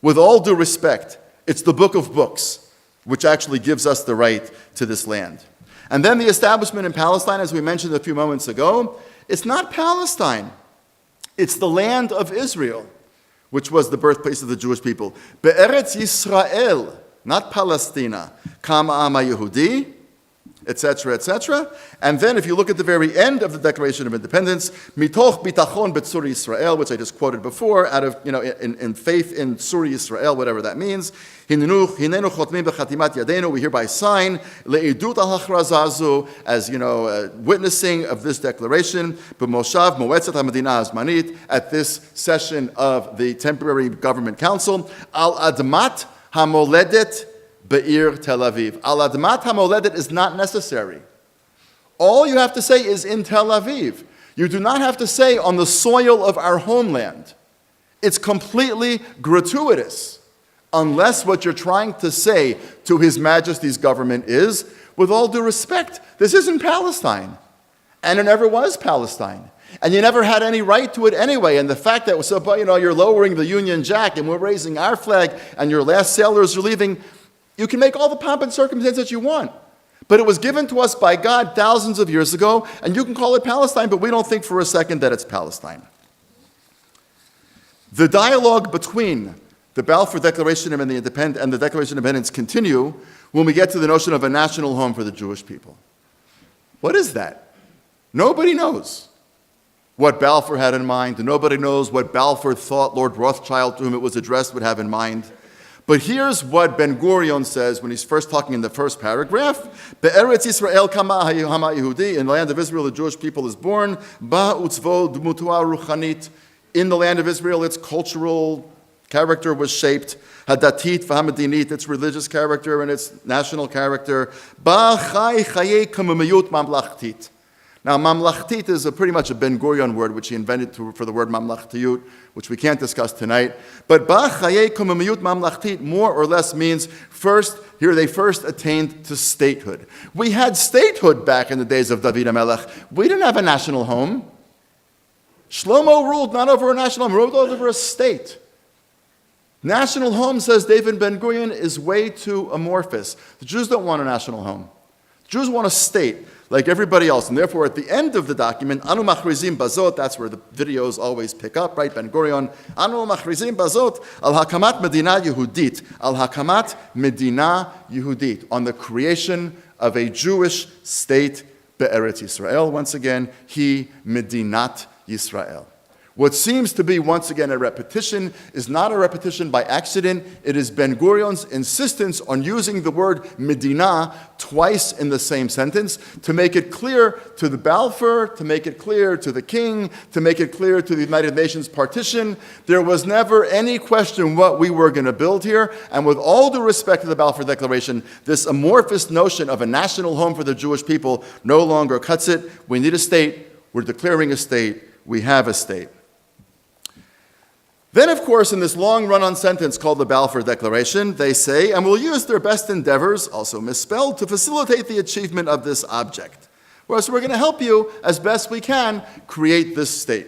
with all due respect, it's the book of books, which actually gives us the right to this land. And then the establishment in Palestine, as we mentioned a few moments ago, it's not Palestine. It's the land of Israel, which was the birthplace of the Jewish people. Be'eretz Yisrael, not Palestina, kam Am Yehudi, etc., etc. And then if you look at the very end of the Declaration of Independence, mitoch bitachon betzur Yisrael, which I just quoted before, out of, in faith in Tzur Yisrael, whatever that means, hinenu chotmim b'chatimat yadenu, we hereby sign le'idut al-hachrazazu, as, witnessing of this declaration, b'moshav moetzat ha-medina hazmanit, at this session of the Temporary Government Council, al admat ha-moledet Be'ir Tel Aviv. Al Admat HaMoledet is not necessary. All you have to say is in Tel Aviv. You do not have to say on the soil of our homeland. It's completely gratuitous, unless what you're trying to say to His Majesty's government is, with all due respect, this isn't Palestine. And it never was Palestine. And you never had any right to it anyway. And the fact that, you're lowering the Union Jack and we're raising our flag and your last sailors are leaving, you can make all the pomp and circumstance that you want. But it was given to us by God thousands of years ago, and you can call it Palestine, but we don't think for a second that it's Palestine. The dialogue between the Balfour Declaration and the Declaration of Independence continue when we get to the notion of a national home for the Jewish people. What is that? Nobody knows what Balfour had in mind. Nobody knows what Balfour thought Lord Rothschild, to whom it was addressed, would have in mind. But here's what Ben-Gurion says when he's first talking in the first paragraph. Be'eretz Yisrael kama hama Yehudi, in the land of Israel the Jewish people is born. Ba utzvo dmutua ruchanit, in the land of Israel its cultural character was shaped. Hadatit v'hamadinit, its religious character and its national character. Ba chai chaye kamumiyut mamlachtit. Now, mamlachtit is pretty much a Ben-Gurion word, which he invented for the word mamlachtiyut, which we can't discuss tonight. But ba chaye kumamiyut mamlachtit more or less means they first attained to statehood. We had statehood back in the days of David HaMelech. We didn't have a national home. Shlomo ruled not over a national home, ruled over a state. National home, says David Ben-Gurion, is way too amorphous. The Jews don't want a national home. The Jews want a state, like everybody else. And therefore, at the end of the document, Anu machrizim bazot, that's where the videos always pick up, right? Ben-Gurion, Anu machrizim bazot, al hakamat medina Yehudit, al hakamat medina Yehudit, on the creation of a Jewish state, be'eretz Yisrael. Once again, he medinat Yisrael. What seems to be, once again, a repetition is not a repetition by accident. It is Ben-Gurion's insistence on using the word Medina twice in the same sentence to make it clear to the Balfour, to make it clear to the king, to make it clear to the United Nations partition. There was never any question what we were going to build here. And with all due respect to the Balfour Declaration, this amorphous notion of a national home for the Jewish people no longer cuts it. We need a state. We're declaring a state. We have a state. Then, of course, in this long run-on sentence called the Balfour Declaration, they say, and will use their best endeavors, also misspelled, to facilitate the achievement of this object. Well, so we're going to help you, as best we can, create this state.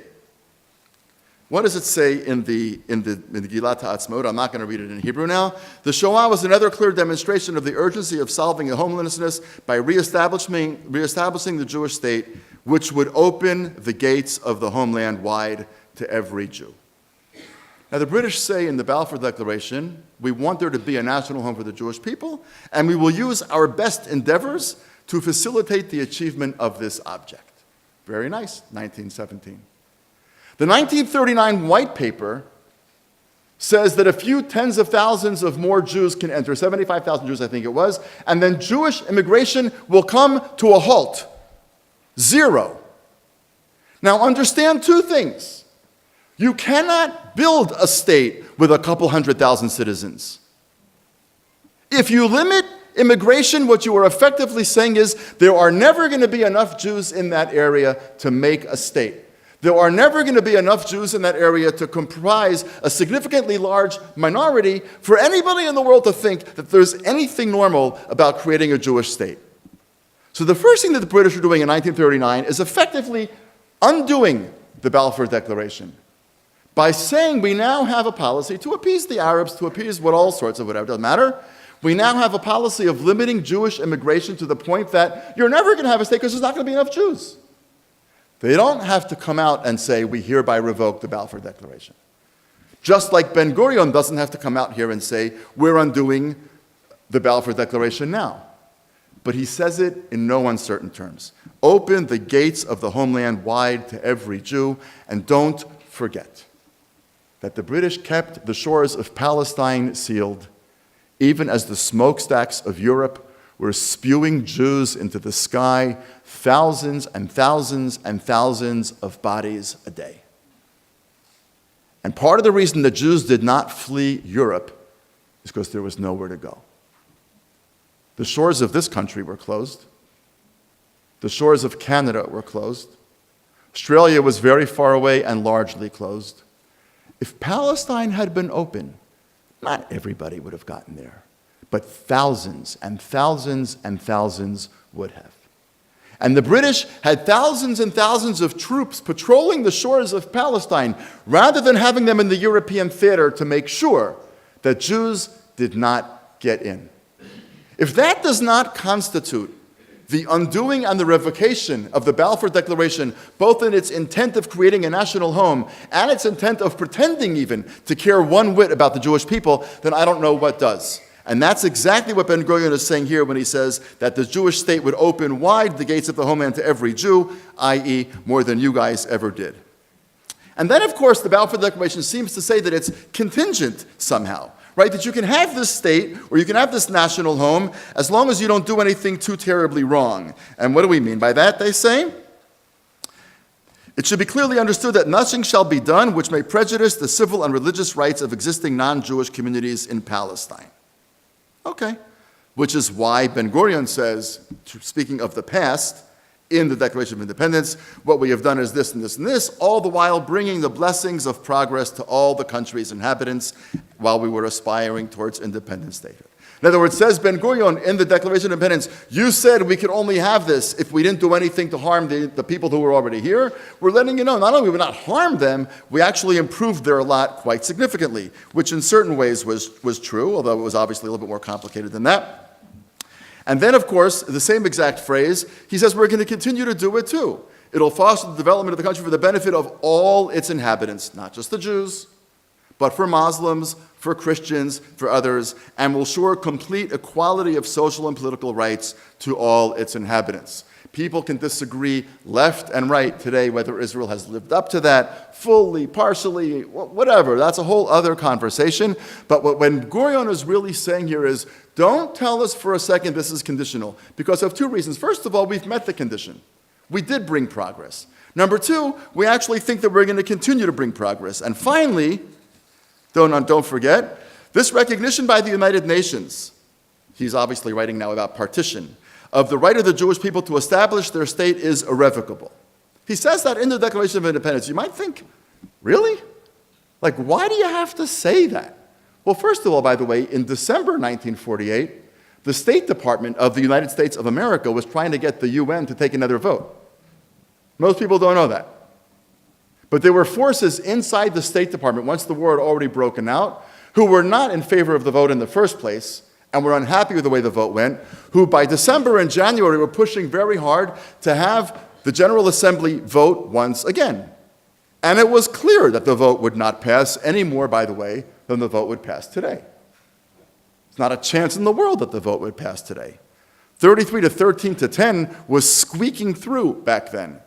What does it say in the Gillat HaAtzmaut? I'm not going to read it in Hebrew now. The Shoah was another clear demonstration of the urgency of solving the homelessness by reestablishing the Jewish state, which would open the gates of the homeland wide to every Jew. Now, the British say in the Balfour Declaration, we want there to be a national home for the Jewish people, and we will use our best endeavors to facilitate the achievement of this object. Very nice, 1917. The 1939 White Paper says that a few tens of thousands of more Jews can enter, 75,000 Jews I think it was, and then Jewish immigration will come to a halt. Zero. Now, understand two things. You cannot build a state with a couple 100,000 citizens. If you limit immigration, what you are effectively saying is there are never going to be enough Jews in that area to make a state. There are never going to be enough Jews in that area to comprise a significantly large minority for anybody in the world to think that there's anything normal about creating a Jewish state. So the first thing that the British are doing in 1939 is effectively undoing the Balfour Declaration by saying we now have a policy to appease the Arabs, to appease all sorts of whatever, doesn't matter. We now have a policy of limiting Jewish immigration to the point that you're never going to have a state because there's not going to be enough Jews. They don't have to come out and say, we hereby revoke the Balfour Declaration. Just like Ben-Gurion doesn't have to come out here and say, we're undoing the Balfour Declaration now. but he says it in no uncertain terms. Open the gates of the homeland wide to every Jew, and don't forget that the British kept the shores of Palestine sealed, even as the smokestacks of Europe were spewing Jews into the sky, thousands and thousands and thousands of bodies a day. And part of the reason the Jews did not flee Europe is because there was nowhere to go. The shores of this country were closed. The shores of Canada were closed. Australia was very far away and largely closed. If Palestine had been open, not everybody would have gotten there, but thousands and thousands and thousands would have. And the British had thousands and thousands of troops patrolling the shores of Palestine rather than having them in the European theater to make sure that Jews did not get in. If that does not constitute the undoing and the revocation of the Balfour Declaration, both in its intent of creating a national home and its intent of pretending even to care one whit about the Jewish people, then I don't know what does. And that's exactly what Ben-Gurion is saying here when he says that the Jewish state would open wide the gates of the homeland to every Jew, i.e., more than you guys ever did. And then, of course, the Balfour Declaration seems to say that it's contingent somehow, right? That you can have this state or you can have this national home as long as you don't do anything too terribly wrong. And what do we mean by that, they say? It should be clearly understood that nothing shall be done which may prejudice the civil and religious rights of existing non-Jewish communities in Palestine. Okay. Which is why Ben-Gurion says, speaking of the past, in the Declaration of Independence, what we have done is this and this and this, all the while bringing the blessings of progress to all the country's inhabitants while we were aspiring towards independent statehood. In other words, says Ben-Gurion in the Declaration of Independence, you said we could only have this if we didn't do anything to harm the people who were already here. We're letting you know, not only did we not harm them, we actually improved their lot quite significantly, which in certain ways was true, although it was obviously a little bit more complicated than that. And then, of course, the same exact phrase, he says we're going to continue to do it too. It'll foster the development of the country for the benefit of all its inhabitants, not just the Jews, but for Muslims, for Christians, for others, and will ensure complete equality of social and political rights to all its inhabitants. People can disagree left and right today whether Israel has lived up to that fully, partially, whatever. That's a whole other conversation. But what Ben-Gurion is really saying here is, don't tell us for a second this is conditional, because of two reasons. First of all, we've met the condition. We did bring progress. Number two, we actually think that we're going to continue to bring progress. And finally, don't forget, this recognition by the United Nations, he's obviously writing now about partition, of the right of the Jewish people to establish their state is irrevocable. He says that in the Declaration of Independence. You might think, really? Like, why do you have to say that? Well, first of all, by the way, in December 1948, the State Department of the United States of America was trying to get the UN to take another vote. Most people don't know that. But there were forces inside the State Department, once the war had already broken out, who were not in favor of the vote in the first place, and were unhappy with the way the vote went, who by December and January were pushing very hard to have the General Assembly vote once again. And it was clear that the vote would not pass any more, by the way, than the vote would pass today. There's not a chance in the world that the vote would pass today. 33 to 13 to 10 was squeaking through back then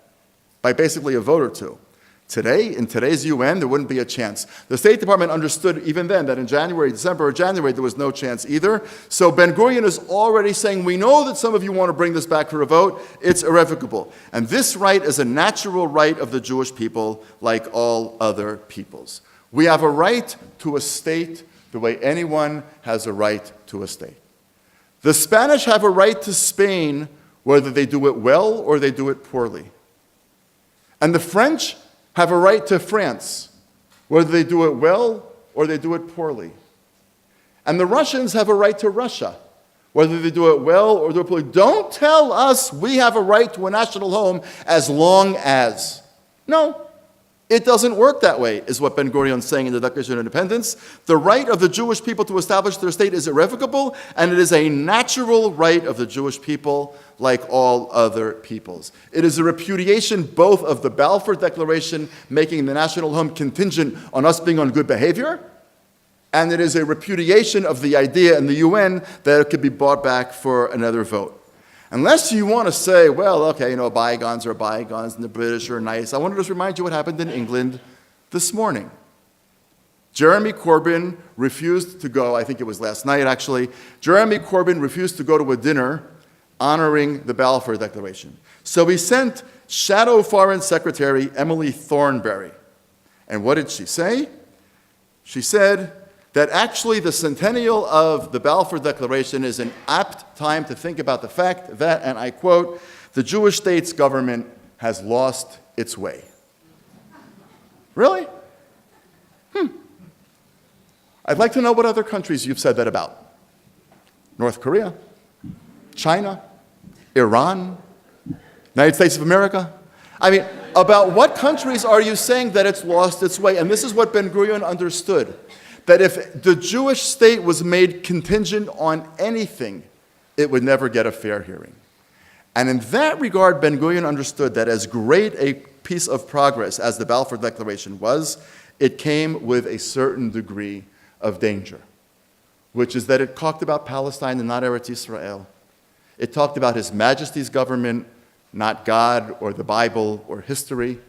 by basically a vote or two. Today, in today's UN, there wouldn't be a chance. The State Department understood even then that in December or January, there was no chance either. So Ben-Gurion is already saying, we know that some of you want to bring this back for a vote. It's irrevocable. And this right is a natural right of the Jewish people like all other peoples. We have a right to a state the way anyone has a right to a state. The Spanish have a right to Spain whether they do it well or they do it poorly. And the French have a right to France, whether they do it well or they do it poorly. And the Russians have a right to Russia, whether they do it well or do it poorly. Don't tell us we have a right to a national home as long as. No, it doesn't work that way, is what Ben-Gurion is saying in the Declaration of Independence. The right of the Jewish people to establish their state is irrevocable, and it is a natural right of the Jewish people like all other peoples. It is a repudiation both of the Balfour Declaration making the national home contingent on us being on good behavior, and it is a repudiation of the idea in the UN that it could be brought back for another vote. Unless you want to say, well, okay, bygones are bygones and the British are nice, I want to just remind you what happened in England this morning. Jeremy Corbyn refused to go, I think it was last night actually, Jeremy Corbyn refused to go to a dinner honoring the Balfour Declaration. So he sent Shadow Foreign Secretary Emily Thornberry. And what did she say? She said that actually the centennial of the Balfour Declaration is an apt time to think about the fact that, and I quote, the Jewish state's government has lost its way. Really? I'd like to know what other countries you've said that about. North Korea, China, Iran, United States of America. I mean, about what countries are you saying that it's lost its way? And this is what Ben-Gurion understood, that if the Jewish state was made contingent on anything, it would never get a fair hearing. And in that regard, Ben-Gurion understood that as great a piece of progress as the Balfour Declaration was, it came with a certain degree of danger, which is that it talked about Palestine and not Eretz Israel. It talked about His Majesty's government, not God or the Bible or history.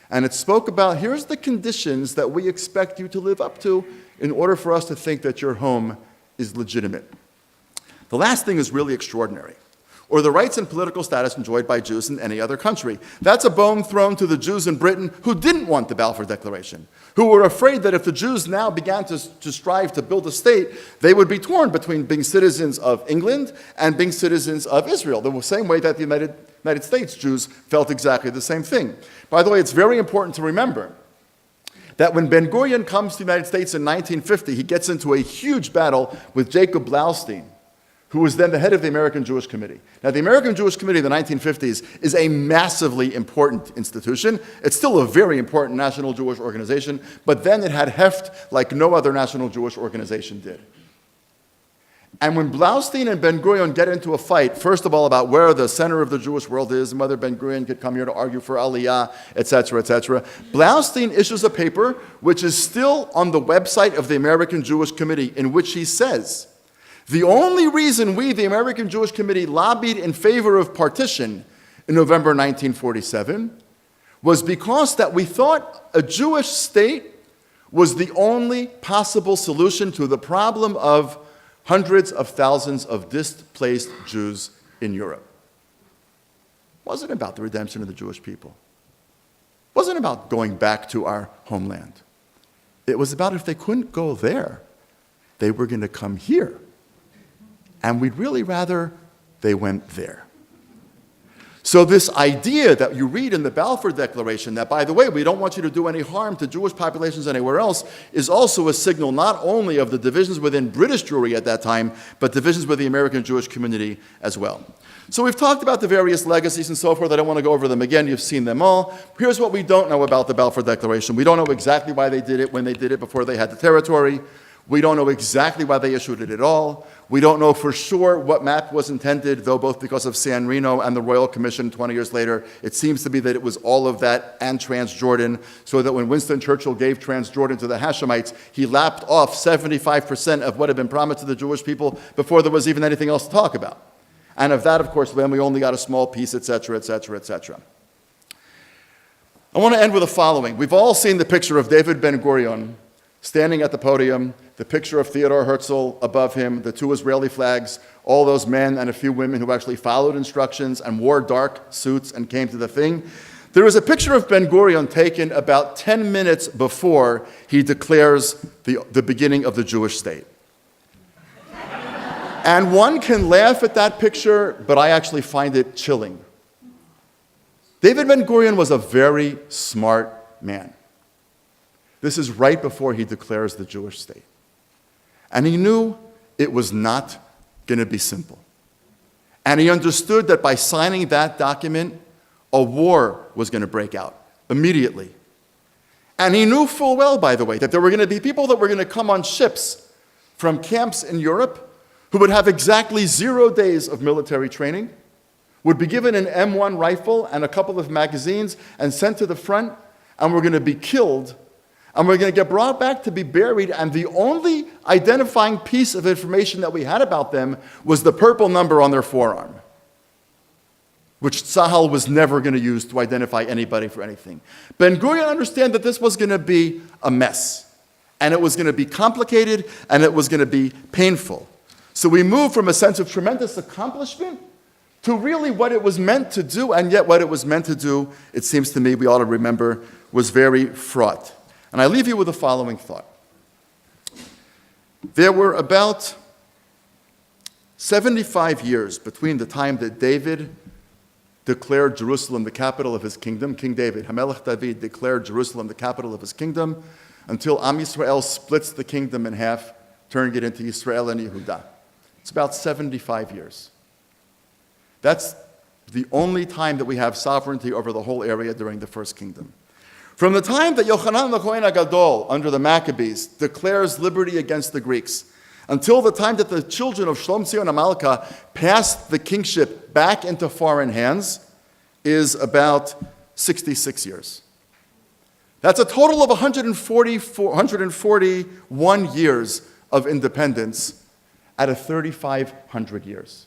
And it spoke about, here's the conditions that we expect you to live up to in order for us to think that your home is legitimate. The last thing is really extraordinary, or the rights and political status enjoyed by Jews in any other country. That's a bone thrown to the Jews in Britain who didn't want the Balfour Declaration, who were afraid that if the Jews now began to strive to build a state, they would be torn between being citizens of England and being citizens of Israel, the same way that the United States Jews felt exactly the same thing. By the way, it's very important to remember that when Ben-Gurion comes to the United States in 1950, he gets into a huge battle with Jacob Blaustein, who was then the head of the American Jewish Committee. Now, the American Jewish Committee in the 1950s is a massively important institution. It's still a very important national Jewish organization, but then it had heft like no other national Jewish organization did. And when Blaustein and Ben-Gurion get into a fight, first of all, about where the center of the Jewish world is and whether Ben-Gurion could come here to argue for Aliyah, etc., Blaustein issues a paper which is still on the website of the American Jewish Committee, in which he says, the only reason we, the American Jewish Committee, lobbied in favor of partition in November 1947 was because that we thought a Jewish state was the only possible solution to the problem of hundreds of thousands of displaced Jews in Europe. It wasn't about the redemption of the Jewish people. It wasn't about going back to our homeland. It was about if they couldn't go there, they were going to come here. And we'd really rather they went there. So this idea that you read in the Balfour Declaration, that, by the way, we don't want you to do any harm to Jewish populations anywhere else, is also a signal not only of the divisions within British Jewry at that time, but divisions with the American Jewish community as well. So we've talked about the various legacies and so forth. I don't want to go over them again. You've seen them all. Here's what we don't know about the Balfour Declaration. We don't know exactly why they did it, when they did it, before they had the territory. We don't know exactly why they issued it at all. We don't know for sure what map was intended, though both because of San Reno and the Royal Commission 20 years later, it seems to be that it was all of that and Transjordan, so that when Winston Churchill gave Transjordan to the Hashemites, he lapped off 75% of what had been promised to the Jewish people before there was even anything else to talk about. And of that, of course, then we only got a small piece, etc., etc., etc. I want to end with the following. We've all seen the picture of David Ben-Gurion standing at the podium, the picture of Theodore Herzl above him, the two Israeli flags, all those men and a few women who actually followed instructions and wore dark suits and came to the thing. There is a picture of Ben-Gurion taken about 10 minutes before he declares the beginning of the Jewish state. And one can laugh at that picture, but I actually find it chilling. David Ben-Gurion was a very smart man. This is right before he declares the Jewish state. And he knew it was not going to be simple. And he understood that by signing that document, a war was going to break out immediately. And he knew full well, by the way, that there were going to be people that were going to come on ships from camps in Europe who would have exactly 0 days of military training, would be given an M1 rifle and a couple of magazines and sent to the front, and were going to be killed. And we're going to get brought back to be buried, and the only identifying piece of information that we had about them was the purple number on their forearm. which Tzahal was never going to use to identify anybody for anything. Ben-Gurion understood that this was going to be a mess, and it was going to be complicated, and it was going to be painful. So we moved from a sense of tremendous accomplishment to really what it was meant to do, and yet what it was meant to do, it seems to me, we ought to remember, was very fraught. And I leave you with the following thought. There were about 75 years between the time that David declared Jerusalem the capital of his kingdom, King David, Hamelech David declared Jerusalem the capital of his kingdom, until Am Yisrael splits the kingdom in half, turning it into Yisrael and Yehudah. It's about 75 years. That's the only time that we have sovereignty over the whole area during the first kingdom. From the time that Yochanan the Kohen HaGadol, under the Maccabees, declares liberty against the Greeks, until the time that the children of Shlom Tzion HaMalka passed the kingship back into foreign hands, is about 66 years. That's a total of 141 years of independence out of 3,500 years.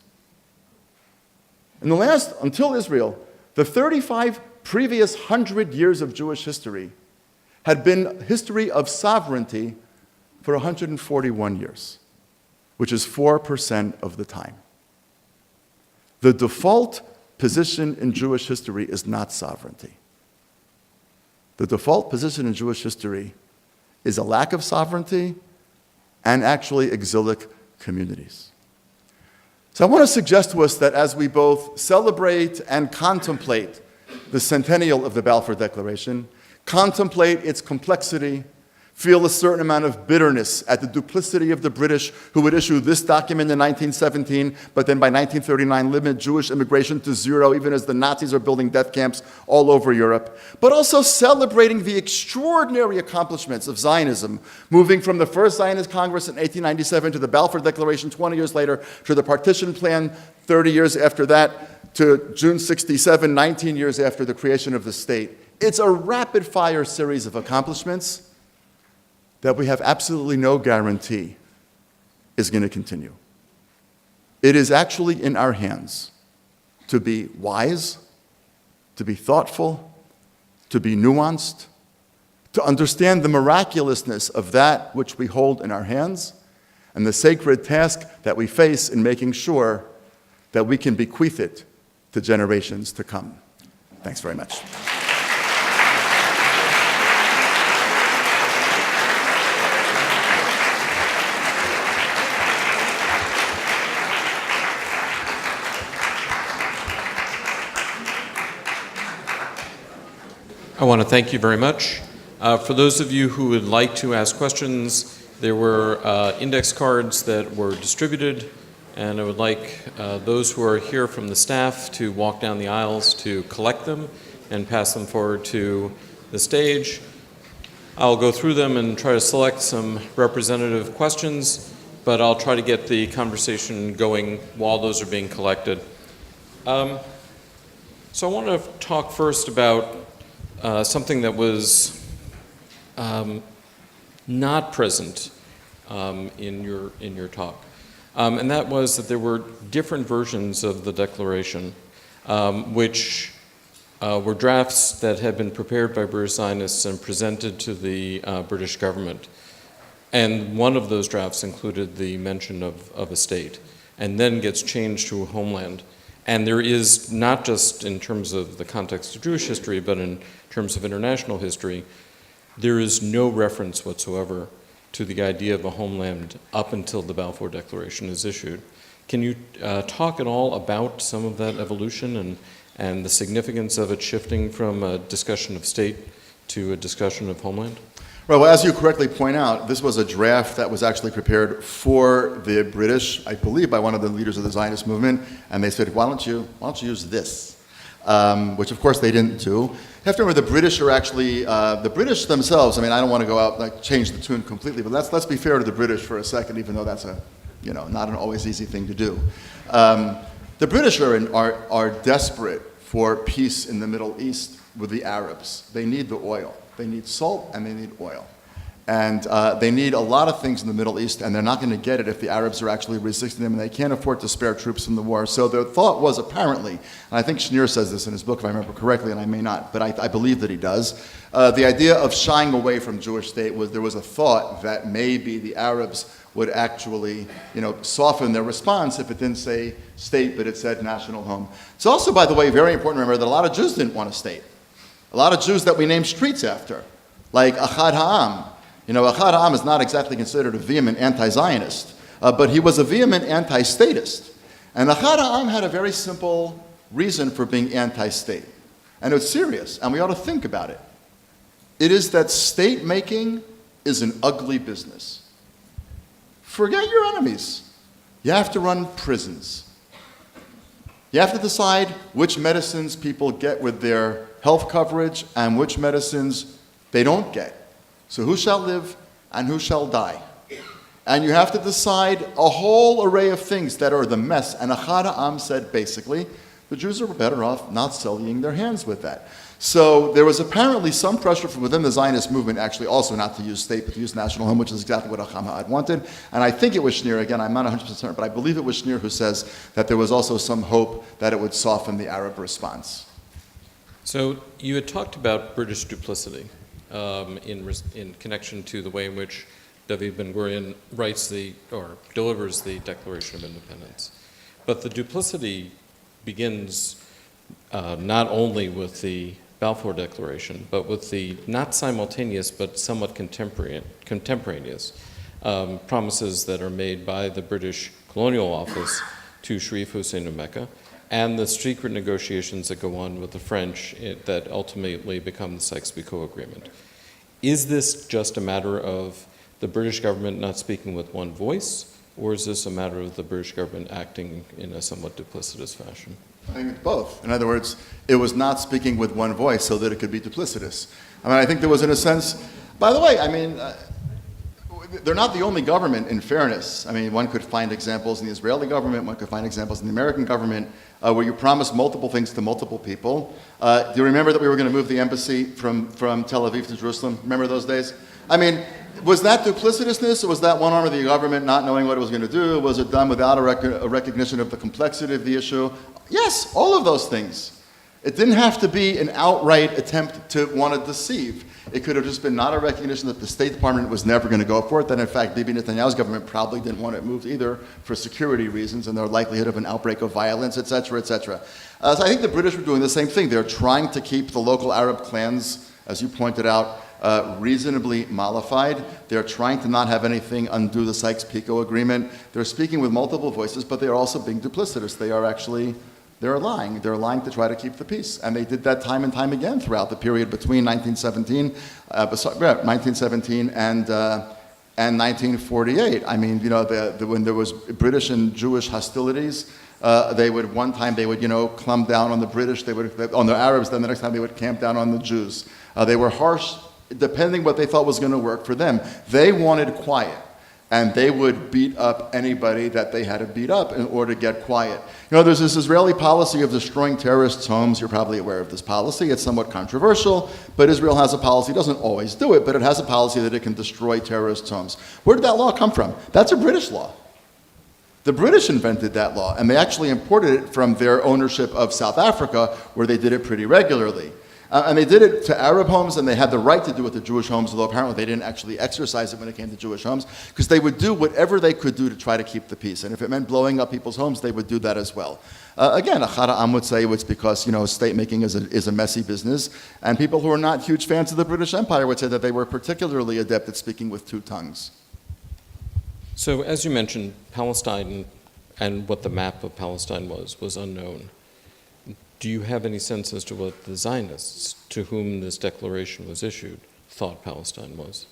In the last, until Israel, the 35 previous 100 years of Jewish history had been history of sovereignty for 141 years, which is 4% of the time. The default position in Jewish history is not sovereignty. The default position in Jewish history is a lack of sovereignty and actually exilic communities. So I want to suggest to us that as we both celebrate and contemplate the centennial of the Balfour Declaration, contemplate its complexity, feel a certain amount of bitterness at the duplicity of the British who would issue this document in 1917, but then by 1939 limit Jewish immigration to zero, even as the Nazis are building death camps all over Europe, but also celebrating the extraordinary accomplishments of Zionism, moving from the first Zionist Congress in 1897 to the Balfour Declaration 20 years later, to the Partition Plan 30 years after that, to June 67, 19 years after the creation of the state. It's a rapid-fire series of accomplishments that we have absolutely no guarantee is going to continue. It is actually in our hands to be wise, to be thoughtful, to be nuanced, to understand the miraculousness of that which we hold in our hands, and the sacred task that we face in making sure that we can bequeath it to generations to come. Thanks very much. I want to thank you very much. For those of you who would like to ask questions, there were index cards that were distributed, and I would like those who are here from the staff to walk down the aisles to collect them and pass them forward to the stage. I'll go through them and try to select some representative questions, but I'll try to get the conversation going while those are being collected. So I want to talk first about something that was not present in your talk, and that was that there were different versions of the Declaration, which were drafts that had been prepared by British Zionists and presented to the British government. And one of those drafts included the mention of a state, and then gets changed to a homeland. And there is, not just in terms of the context of Jewish history, but in terms of international history, there is no reference whatsoever to the idea of a homeland up until the Balfour Declaration is issued. Can you talk at all about some of that evolution and the significance of it shifting from a discussion of state to a discussion of homeland? Right, well, as you correctly point out, this was a draft that was actually prepared for the British, I believe, by one of the leaders of the Zionist movement, and they said, why don't you use this? Which, of course, they didn't do. You have to remember, the British are actually, the British themselves, I mean, I don't want to go out and change the tune completely, but let's be fair to the British for a second, even though that's not an always easy thing to do. The British are desperate for peace in the Middle East with the Arabs. They need the oil. They need salt and they need oil. And they need a lot of things in the Middle East, and they're not going to get it if the Arabs are actually resisting them, and they can't afford to spare troops in the war. So their thought was apparently, and I think Schneer says this in his book, if I remember correctly, and I may not, but I believe that he does, the idea of shying away from Jewish state was there was a thought that maybe the Arabs would actually, soften their response if it didn't say state, but it said national home. It's also, by the way, very important to remember that a lot of Jews didn't want a state. A lot of Jews that we name streets after, like Achad Ha'am. Achad Ha'am is not exactly considered a vehement anti-Zionist, but he was a vehement anti-statist. And Achad Ha'am had a very simple reason for being anti-state. And it's serious, and we ought to think about it. It is that state making is an ugly business. Forget your enemies. You have to run prisons. You have to decide which medicines people get with their health coverage and which medicines they don't get. So who shall live and who shall die? And you have to decide a whole array of things that are the mess. And Achad Ha'am said basically, the Jews are better off not sullying their hands with that. So there was apparently some pressure from within the Zionist movement actually also not to use state, but to use national home, which is exactly what Achad Ha'am wanted. And I think it was Schneer, again, I'm not 100% certain, but I believe it was Schneer who says that there was also some hope that it would soften the Arab response. So you had talked about British duplicity in connection to the way in which David Ben-Gurion delivers the Declaration of Independence. But the duplicity begins not only with the Balfour Declaration, but with the not simultaneous but somewhat contemporaneous promises that are made by the British Colonial Office to Sharif Hussein of Mecca, and the secret negotiations that go on with the French that ultimately become the Sykes-Picot Agreement. Is this just a matter of the British government not speaking with one voice, or is this a matter of the British government acting in a somewhat duplicitous fashion? I think it's both. In other words, it was not speaking with one voice so that it could be duplicitous. I think there was, in a sense, by the way, they're not the only government, in fairness. One could find examples in the Israeli government, one could find examples in the American government, where you promise multiple things to multiple people. Do you remember that we were going to move the embassy from Tel Aviv to Jerusalem? Remember those days? Was that duplicitousness, or was that one arm of the government not knowing what it was going to do? Was it done without a recognition of the complexity of the issue? Yes, all of those things. It didn't have to be an outright attempt to want to deceive. It could have just been not a recognition that the State Department was never going to go for it, that in fact Bibi Netanyahu's government probably didn't want it moved either for security reasons and the likelihood of an outbreak of violence, etc., etc. So I think the British were doing the same thing. They're trying to keep the local Arab clans, as you pointed out, reasonably mollified. They're trying to not have anything undo the Sykes-Picot Agreement. They're speaking with multiple voices, but they're also being duplicitous. They're lying. They're lying to try to keep the peace. And they did that time and time again throughout the period between 1917 and 1948. When there was British and Jewish hostilities, one time they would clamp down on the British, on the Arabs, then the next time they would camp down on the Jews. They were harsh, depending what they thought was going to work for them. They wanted quiet, and they would beat up anybody that they had to beat up in order to get quiet. There's this Israeli policy of destroying terrorists' homes. You're probably aware of this policy. It's somewhat controversial, but Israel has a policy. It doesn't always do it, but it has a policy that it can destroy terrorists' homes. Where did that law come from? That's a British law. The British invented that law, and they actually imported it from their ownership of South Africa, where they did it pretty regularly. And they did it to Arab homes, and they had the right to do it to Jewish homes, although apparently they didn't actually exercise it when it came to Jewish homes, because they would do whatever they could do to try to keep the peace. And if it meant blowing up people's homes, they would do that as well. Again, Achad Ha'am would say it's because, state making is a messy business, and people who are not huge fans of the British Empire would say that they were particularly adept at speaking with two tongues. So as you mentioned, Palestine and what the map of Palestine was unknown. Do you have any sense as to what the Zionists, to whom this declaration was issued, thought Palestine was?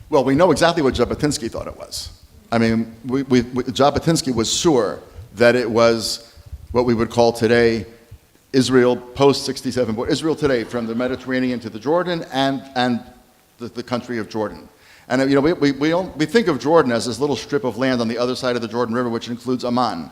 Well, we know exactly what Jabotinsky thought it was. Jabotinsky was sure that it was what we would call today Israel post-67, but Israel today, from the Mediterranean to the Jordan and the country of Jordan. And we think of Jordan as this little strip of land on the other side of the Jordan River, which includes Amman.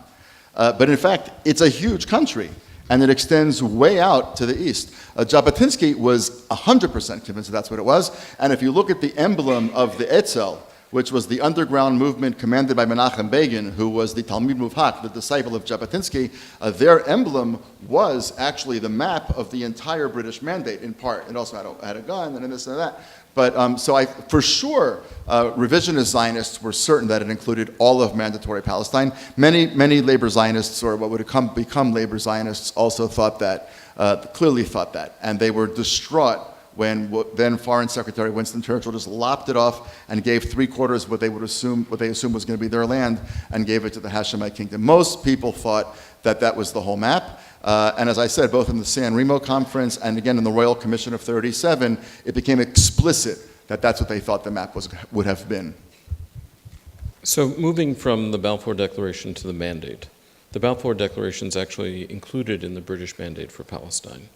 But in fact, it's a huge country. and it extends way out to the east. Jabotinsky was 100% convinced that that's what it was, and if you look at the emblem of the Etzel, which was the underground movement commanded by Menachem Begin, who was the Talmid Muvhak, the disciple of Jabotinsky, their emblem was actually the map of the entire British mandate, in part. It also had a gun and this and that. But for sure, revisionist Zionists were certain that it included all of mandatory Palestine. Many labor Zionists, or what would become labor Zionists, also thought that, clearly thought that, and they were distraught when then Foreign Secretary Winston Churchill just lopped it off and gave 3/4 what they assumed was going to be their land, and gave it to the Hashemite kingdom. Most people thought that that was the whole map. And as I said, both in the San Remo Conference and again in the Royal Commission of 37, it became explicit that that's what they thought the map would have been. So moving from the Balfour Declaration to the mandate, the Balfour Declaration is actually included in the British mandate for Palestine.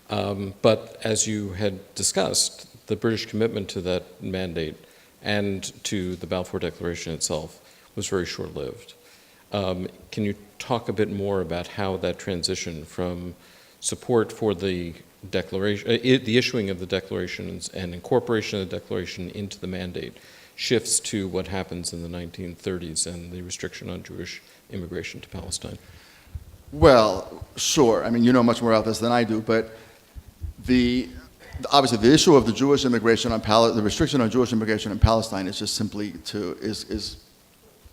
But as you had discussed, the British commitment to that mandate and to the Balfour Declaration itself was very short-lived. Can you talk a bit more about how that transition from support for the declaration, the issuing of the declarations and incorporation of the declaration into the mandate shifts to what happens in the 1930s and the restriction on Jewish immigration to Palestine? Well, sure. I mean, you know much more about this than I do, but obviously the issue of the Jewish immigration on the restriction on Jewish immigration in Palestine is just simply is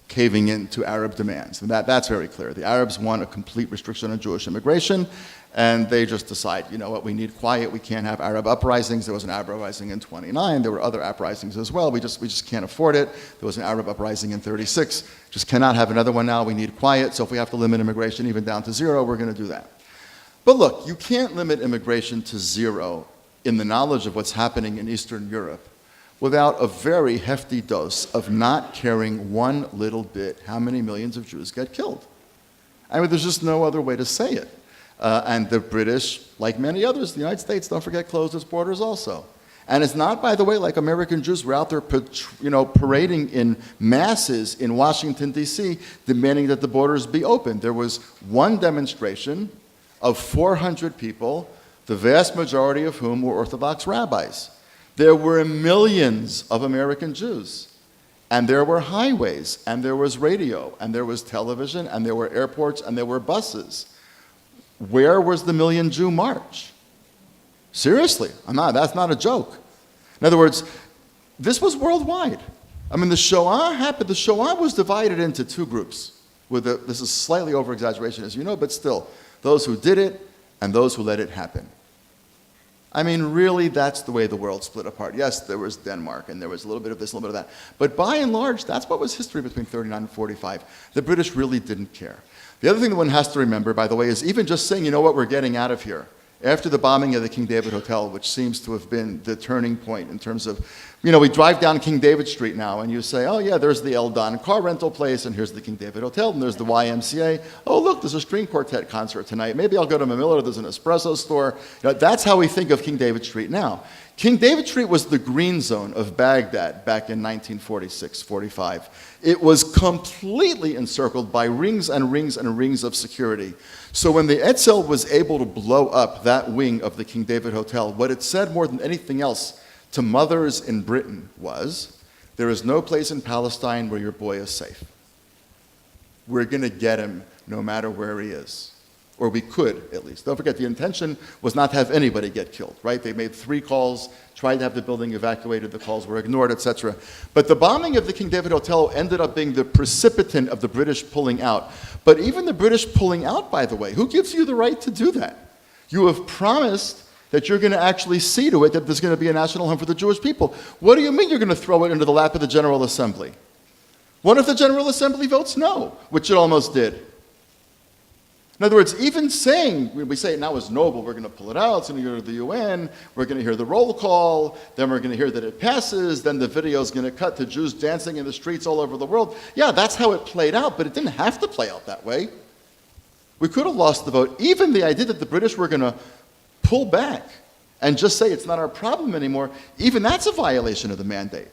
caving into Arab demands, and that's very clear. The Arabs want a complete restriction on Jewish immigration, and they just decide, you know what, we need quiet. We can't have Arab uprisings. There was an Arab uprising in 29. There were other uprisings as well. We just can't afford it. There was an Arab uprising in 36. Just cannot have another one now. We need quiet. So if we have to limit immigration even down to 0, we're going to do that. But look, you can't limit immigration to 0 in the knowledge of what's happening in Eastern Europe without a very hefty dose of not caring one little bit how many millions of Jews get killed. I mean, there's just no other way to say it. And the British, like many others, the United States, don't forget, closed its borders also. And it's not, by the way, like American Jews were out there parading in masses in Washington, D.C., demanding that the borders be open. There was one demonstration of 400 people, the vast majority of whom were Orthodox rabbis. There were millions of American Jews, and there were highways, and there was radio, and there was television, and there were airports, and there were buses. Where was the Million Jew March? Seriously, that's not a joke. In other words, this was worldwide. I mean, the Shoah happened. The Shoah was divided into 2 groups. This is slightly over-exaggeration, as you know, but still, those who did it and those who let it happen. I mean, really, that's the way the world split apart. Yes, there was Denmark, and there was a little bit of this, a little bit of that. But by and large, that's what was history between 39 and 45. The British really didn't care. The other thing that one has to remember, by the way, is even just saying, you know what, we're getting out of here. After the bombing of the King David Hotel, which seems to have been the turning point in terms of, we drive down King David Street now, and you say, oh yeah, there's the Eldon car rental place, and here's the King David Hotel, and there's the YMCA. Oh look, there's a string quartet concert tonight. Maybe I'll go to Mamilla, there's an espresso store. That's how we think of King David Street now. King David Street was the green zone of Baghdad back in 1946-45. It was completely encircled by rings and rings and rings of security. So when the Etzel was able to blow up that wing of the King David Hotel, what it said more than anything else to mothers in Britain was, there is no place in Palestine where your boy is safe. We're going to get him no matter where he is. Or we could, at least. Don't forget, the intention was not to have anybody get killed, right? They made 3 calls, tried to have the building evacuated, the calls were ignored, etc. But the bombing of the King David Hotel ended up being the precipitant of the British pulling out. But even the British pulling out, by the way, who gives you the right to do that? You have promised that you're going to actually see to it that there's going to be a national home for the Jewish people. What do you mean you're going to throw it into the lap of the General Assembly? What if the General Assembly votes no, which it almost did? In other words, even saying, we say it now is noble, we're going to pull it out, it's going to go to the UN, we're going to hear the roll call, then we're going to hear that it passes, then the video is going to cut to Jews dancing in the streets all over the world. Yeah, that's how it played out, but it didn't have to play out that way. We could have lost the vote. Even the idea that the British were going to pull back and just say it's not our problem anymore, even that's a violation of the mandate.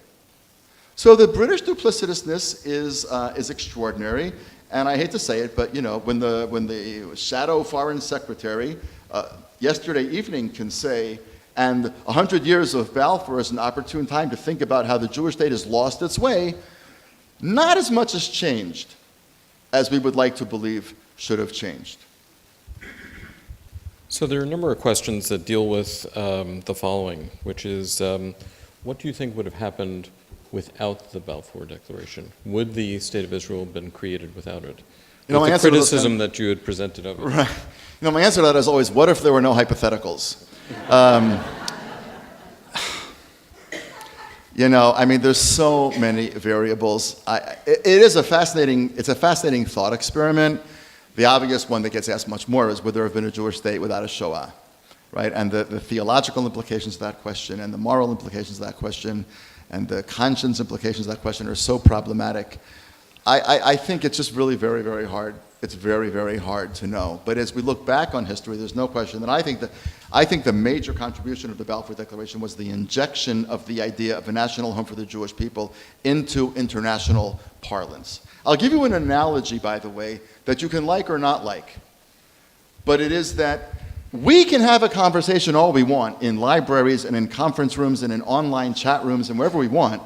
So the British duplicitousness is extraordinary. And I hate to say it, but when the shadow foreign secretary yesterday evening can say, and 100 years of Balfour is an opportune time to think about how the Jewish state has lost its way, not as much has changed as we would like to believe should have changed. So there are a number of questions that deal with the following, which is, what do you think would have happened without the Balfour Declaration? Would the State of Israel have been created without it? With the criticism that you had presented of it. Right. My answer to that is always, what if there were no hypotheticals? There's so many variables. It's a fascinating thought experiment. The obvious one that gets asked much more is, would there have been a Jewish state without a Shoah? Right? And the theological implications of that question, and the moral implications of that question, and the conscience implications of that question are so problematic. I think it's just really very, very hard. It's very, very hard to know. But as we look back on history, there's no question that I think the major contribution of the Balfour Declaration was the injection of the idea of a national home for the Jewish people into international parlance. I'll give you an analogy, by the way, that you can like or not like. But it is that we can have a conversation all we want in libraries and in conference rooms and in online chat rooms and wherever we want.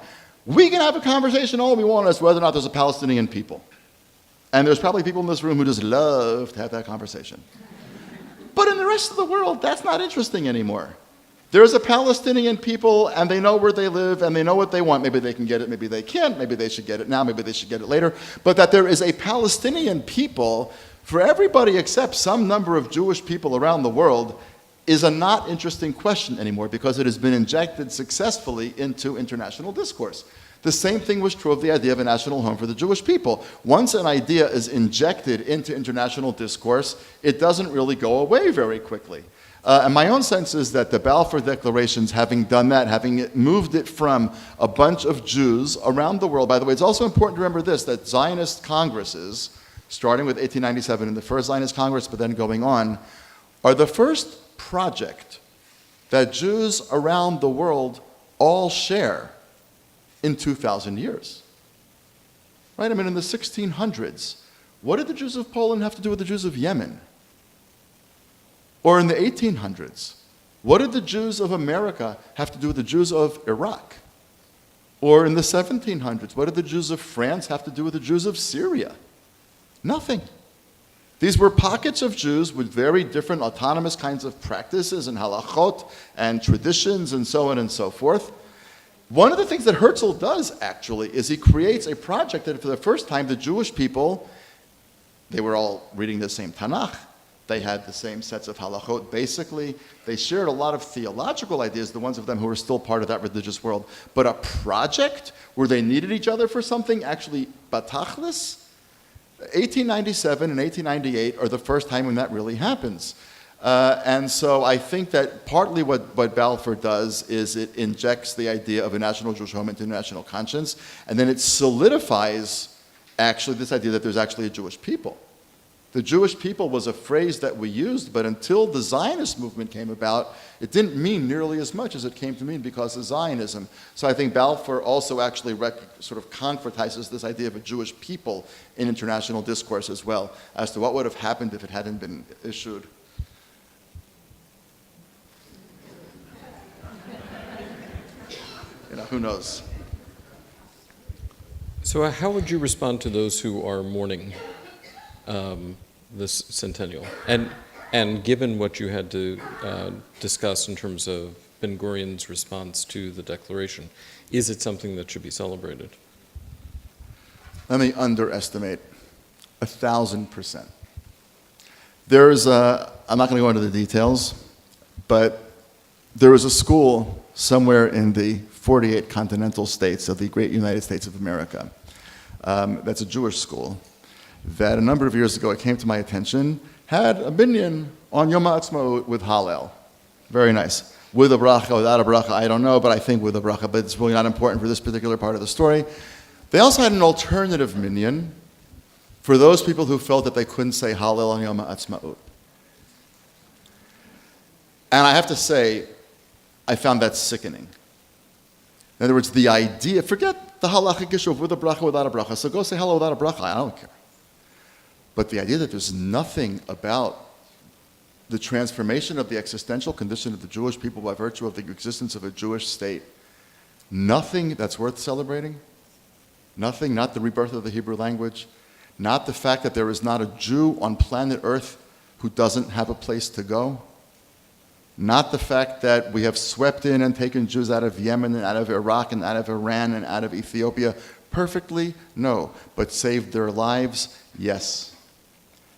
We can have a conversation all we want as to whether or not there's a Palestinian people. And there's probably people in this room who just love to have that conversation. But in the rest of the world, that's not interesting anymore. There's a Palestinian people, and they know where they live, and they know what they want. Maybe they can get it, maybe they can't. Maybe they should get it now, maybe they should get it later. But that there is a Palestinian people for everybody except some number of Jewish people around the world is a not interesting question anymore because it has been injected successfully into international discourse. The same thing was true of the idea of a national home for the Jewish people. Once an idea is injected into international discourse, it doesn't really go away very quickly. And my own sense is that the Balfour Declarations, having done that, having moved it from a bunch of Jews around the world, by the way, it's also important to remember this, that Zionist congresses, starting with 1897 in the first Zionist Congress, but then going on, are the first project that Jews around the world all share in 2,000 years. Right? In the 1600s, what did the Jews of Poland have to do with the Jews of Yemen? Or in the 1800s, what did the Jews of America have to do with the Jews of Iraq? Or in the 1700s, what did the Jews of France have to do with the Jews of Syria? Nothing. These were pockets of Jews with very different autonomous kinds of practices and halachot and traditions and so on and so forth. One of the things that Herzl does, actually, is he creates a project that for the first time the Jewish people, they were all reading the same Tanakh, they had the same sets of halachot, basically. They shared a lot of theological ideas, the ones of them who were still part of that religious world. But a project where they needed each other for something, actually, batachlis, 1897 and 1898 are the first time when that really happens. And so I think that partly what Balfour does is it injects the idea of a national Jewish home into national conscience, and then it solidifies actually this idea that there's actually a Jewish people. The Jewish people was a phrase that we used, but until the Zionist movement came about, it didn't mean nearly as much as it came to mean because of Zionism. So I think Balfour also actually sort of concretizes this idea of a Jewish people in international discourse as well, as to what would have happened if it hadn't been issued. Who knows? So how would you respond to those who are mourning this centennial? And given what you had to discuss in terms of Ben-Gurion's response to the declaration, is it something that should be celebrated? Let me underestimate 1,000%. There's I'm not going to go into the details, but there was a school somewhere in the 48 continental states of the great United States of America. That's a Jewish school that a number of years ago, it came to my attention, had a minyan on Yom HaAtzmaut with Hallel. Very nice. With a bracha, without a bracha, I don't know, but I think with a bracha, but it's really not important for this particular part of the story. They also had an alternative minyan for those people who felt that they couldn't say Hallel on Yom HaAtzmaut. And I have to say, I found that sickening. In other words, the idea, forget the halachic issue of with a bracha, without a bracha. So go say hello without a bracha, I don't care. But the idea that there's nothing about the transformation of the existential condition of the Jewish people by virtue of the existence of a Jewish state, nothing that's worth celebrating, nothing, not the rebirth of the Hebrew language, not the fact that there is not a Jew on planet Earth who doesn't have a place to go, not the fact that we have swept in and taken Jews out of Yemen and out of Iraq and out of Iran and out of Ethiopia perfectly, no, but saved their lives, yes.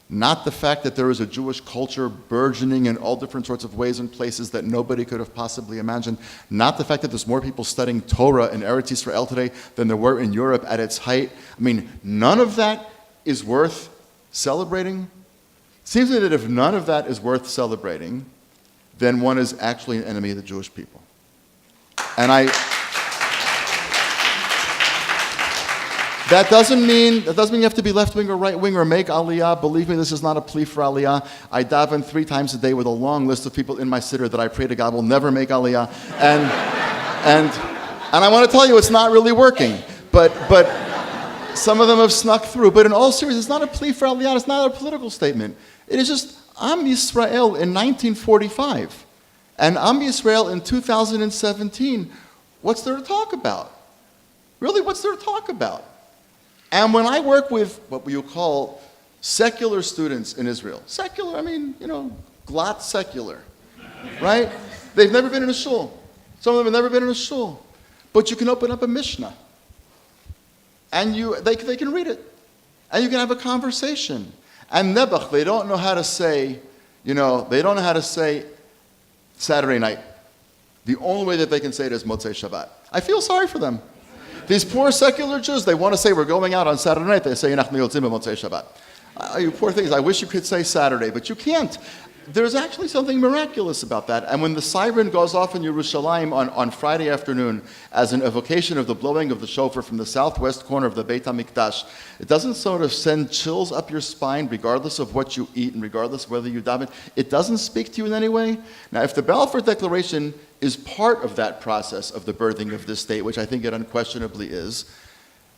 Not the fact that there is a Jewish culture burgeoning in all different sorts of ways and places that nobody could have possibly imagined. Not the fact that there's more people studying Torah in Eretz Yisrael today than there were in Europe at its height. I mean, none of that is worth celebrating. It seems to me that if none of that is worth celebrating, then one is actually an enemy of the Jewish people. And That doesn't mean you have to be left-wing or right-wing or make aliyah. Believe me, this is not a plea for aliyah. I daven 3 times a day with a long list of people in my siddur that I pray to God will never make aliyah. And I want to tell you, it's not really working. But some of them have snuck through. But in all seriousness, it's not a plea for aliyah. It's not a political statement. It is just, Am Yisrael in 1945 and Am Yisrael in 2017. What's there to talk about? Really, what's there to talk about? And when I work with what you call secular students in Israel, secular, I mean, glatt secular, right? They've never been in a shul. Some of them have never been in a shul. But you can open up a Mishnah, and they can read it, and you can have a conversation. And Nebuch, they don't know how to say, they don't know how to say Saturday night. The only way that they can say it is Motzei Shabbat. I feel sorry for them. These poor secular Jews, they want to say we're going out on Saturday night. They say, Shabbat. You poor things, I wish you could say Saturday, but you can't. There's actually something miraculous about that. And when the siren goes off in Yerushalayim on Friday afternoon as an evocation of the blowing of the shofar from the southwest corner of the Beit HaMikdash, it doesn't sort of send chills up your spine regardless of what you eat and regardless of whether you daven. It doesn't speak to you in any way. Now, if the Balfour Declaration is part of that process of the birthing of this state, which I think it unquestionably is,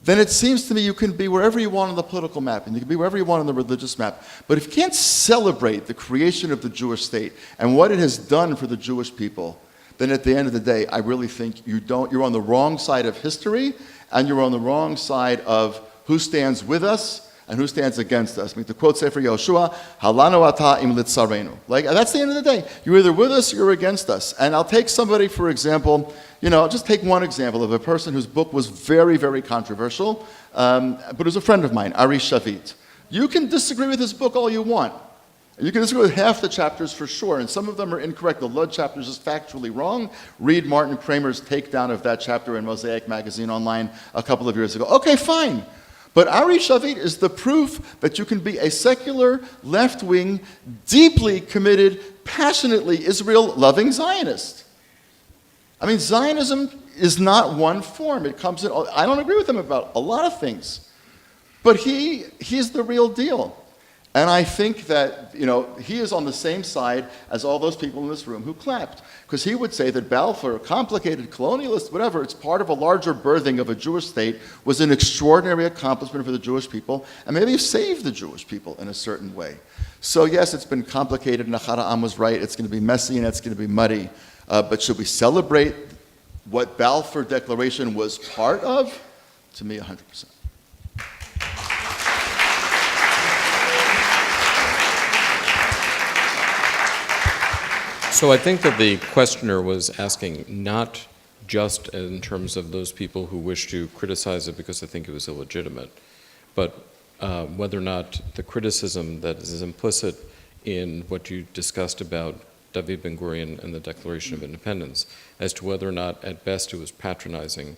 then it seems to me you can be wherever you want on the political map, and you can be wherever you want on the religious map. But if you can't celebrate the creation of the Jewish state and what it has done for the Jewish people, then at the end of the day, I really think you're on the wrong side of history, and you're on the wrong side of who stands with us and who stands against us. I mean, to quote Sefer Yoshua, Halanu ata im litzarenu. Like, that's the end of the day. You're either with us or you're against us. And I'll take somebody, for example, just take one example of a person whose book was very, very controversial, but it was a friend of mine, Ari Shavit. You can disagree with his book all you want. You can disagree with half the chapters for sure, and some of them are incorrect. The Lud chapter is just factually wrong. Read Martin Kramer's takedown of that chapter in Mosaic magazine online a couple of years ago. Okay, fine. But Ari Shavit is the proof that you can be a secular, left-wing, deeply committed, passionately Israel-loving Zionist. I mean, Zionism is not one form. It comes in. I don't agree with him about a lot of things, but he's the real deal. And I think that, he is on the same side as all those people in this room who clapped. Because he would say that Balfour, complicated, colonialist, whatever, it's part of a larger birthing of a Jewish state, was an extraordinary accomplishment for the Jewish people, and maybe saved the Jewish people in a certain way. So yes, it's been complicated, and Ahad Ha'am was right, it's going to be messy and it's going to be muddy. But should we celebrate what Balfour Declaration was part of? To me, 100%. So I think that the questioner was asking not just in terms of those people who wish to criticize it because they think it was illegitimate, but whether or not the criticism that is implicit in what you discussed about David Ben-Gurion and the Declaration of Independence, as to whether or not at best it was patronizing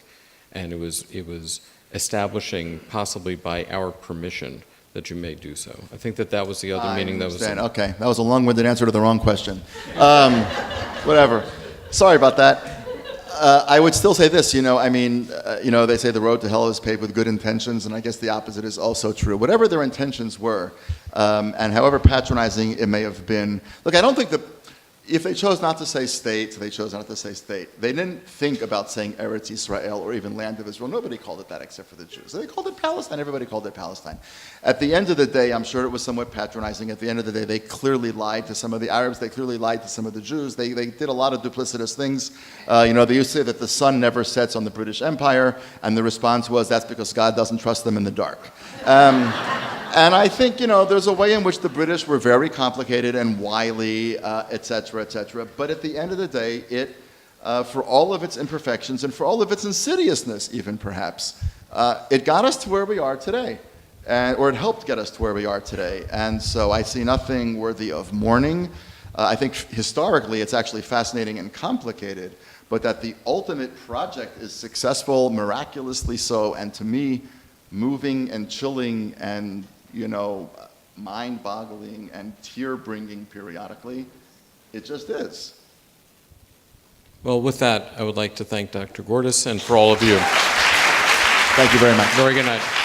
and it was establishing, possibly by our permission, that you may do so. I think that was the other meaning that was... Okay, that was a long-winded answer to the wrong question. Whatever. Sorry about that. I would still say this, they say the road to hell is paved with good intentions, and I guess the opposite is also true. Whatever their intentions were, and however patronizing it may have been... Look, I don't think that... if they chose not to say state, they chose not to say state. They didn't think about saying Eretz Israel or even Land of Israel. Nobody called it that except for the Jews. They called it Palestine. Everybody called it Palestine. At the end of the day, I'm sure it was somewhat patronizing. At the end of the day, they clearly lied to some of the Arabs. They clearly lied to some of the Jews. They did a lot of duplicitous things. They used to say that the sun never sets on the British Empire, and the response was, that's because God doesn't trust them in the dark. And I think, there's a way in which the British were very complicated and wily, et cetera, et cetera. But at the end of the day, it, for all of its imperfections and for all of its insidiousness even perhaps, it got us to where we are today. Or it helped get us to where we are today. And so I see nothing worthy of mourning. I think historically it's actually fascinating and complicated, but that the ultimate project is successful, miraculously so, and to me, moving and chilling and mind-boggling and tear-bringing periodically. It just is. Well, with that, I would like to thank Dr. Gordis and for all of you. Thank you very much. Very good night.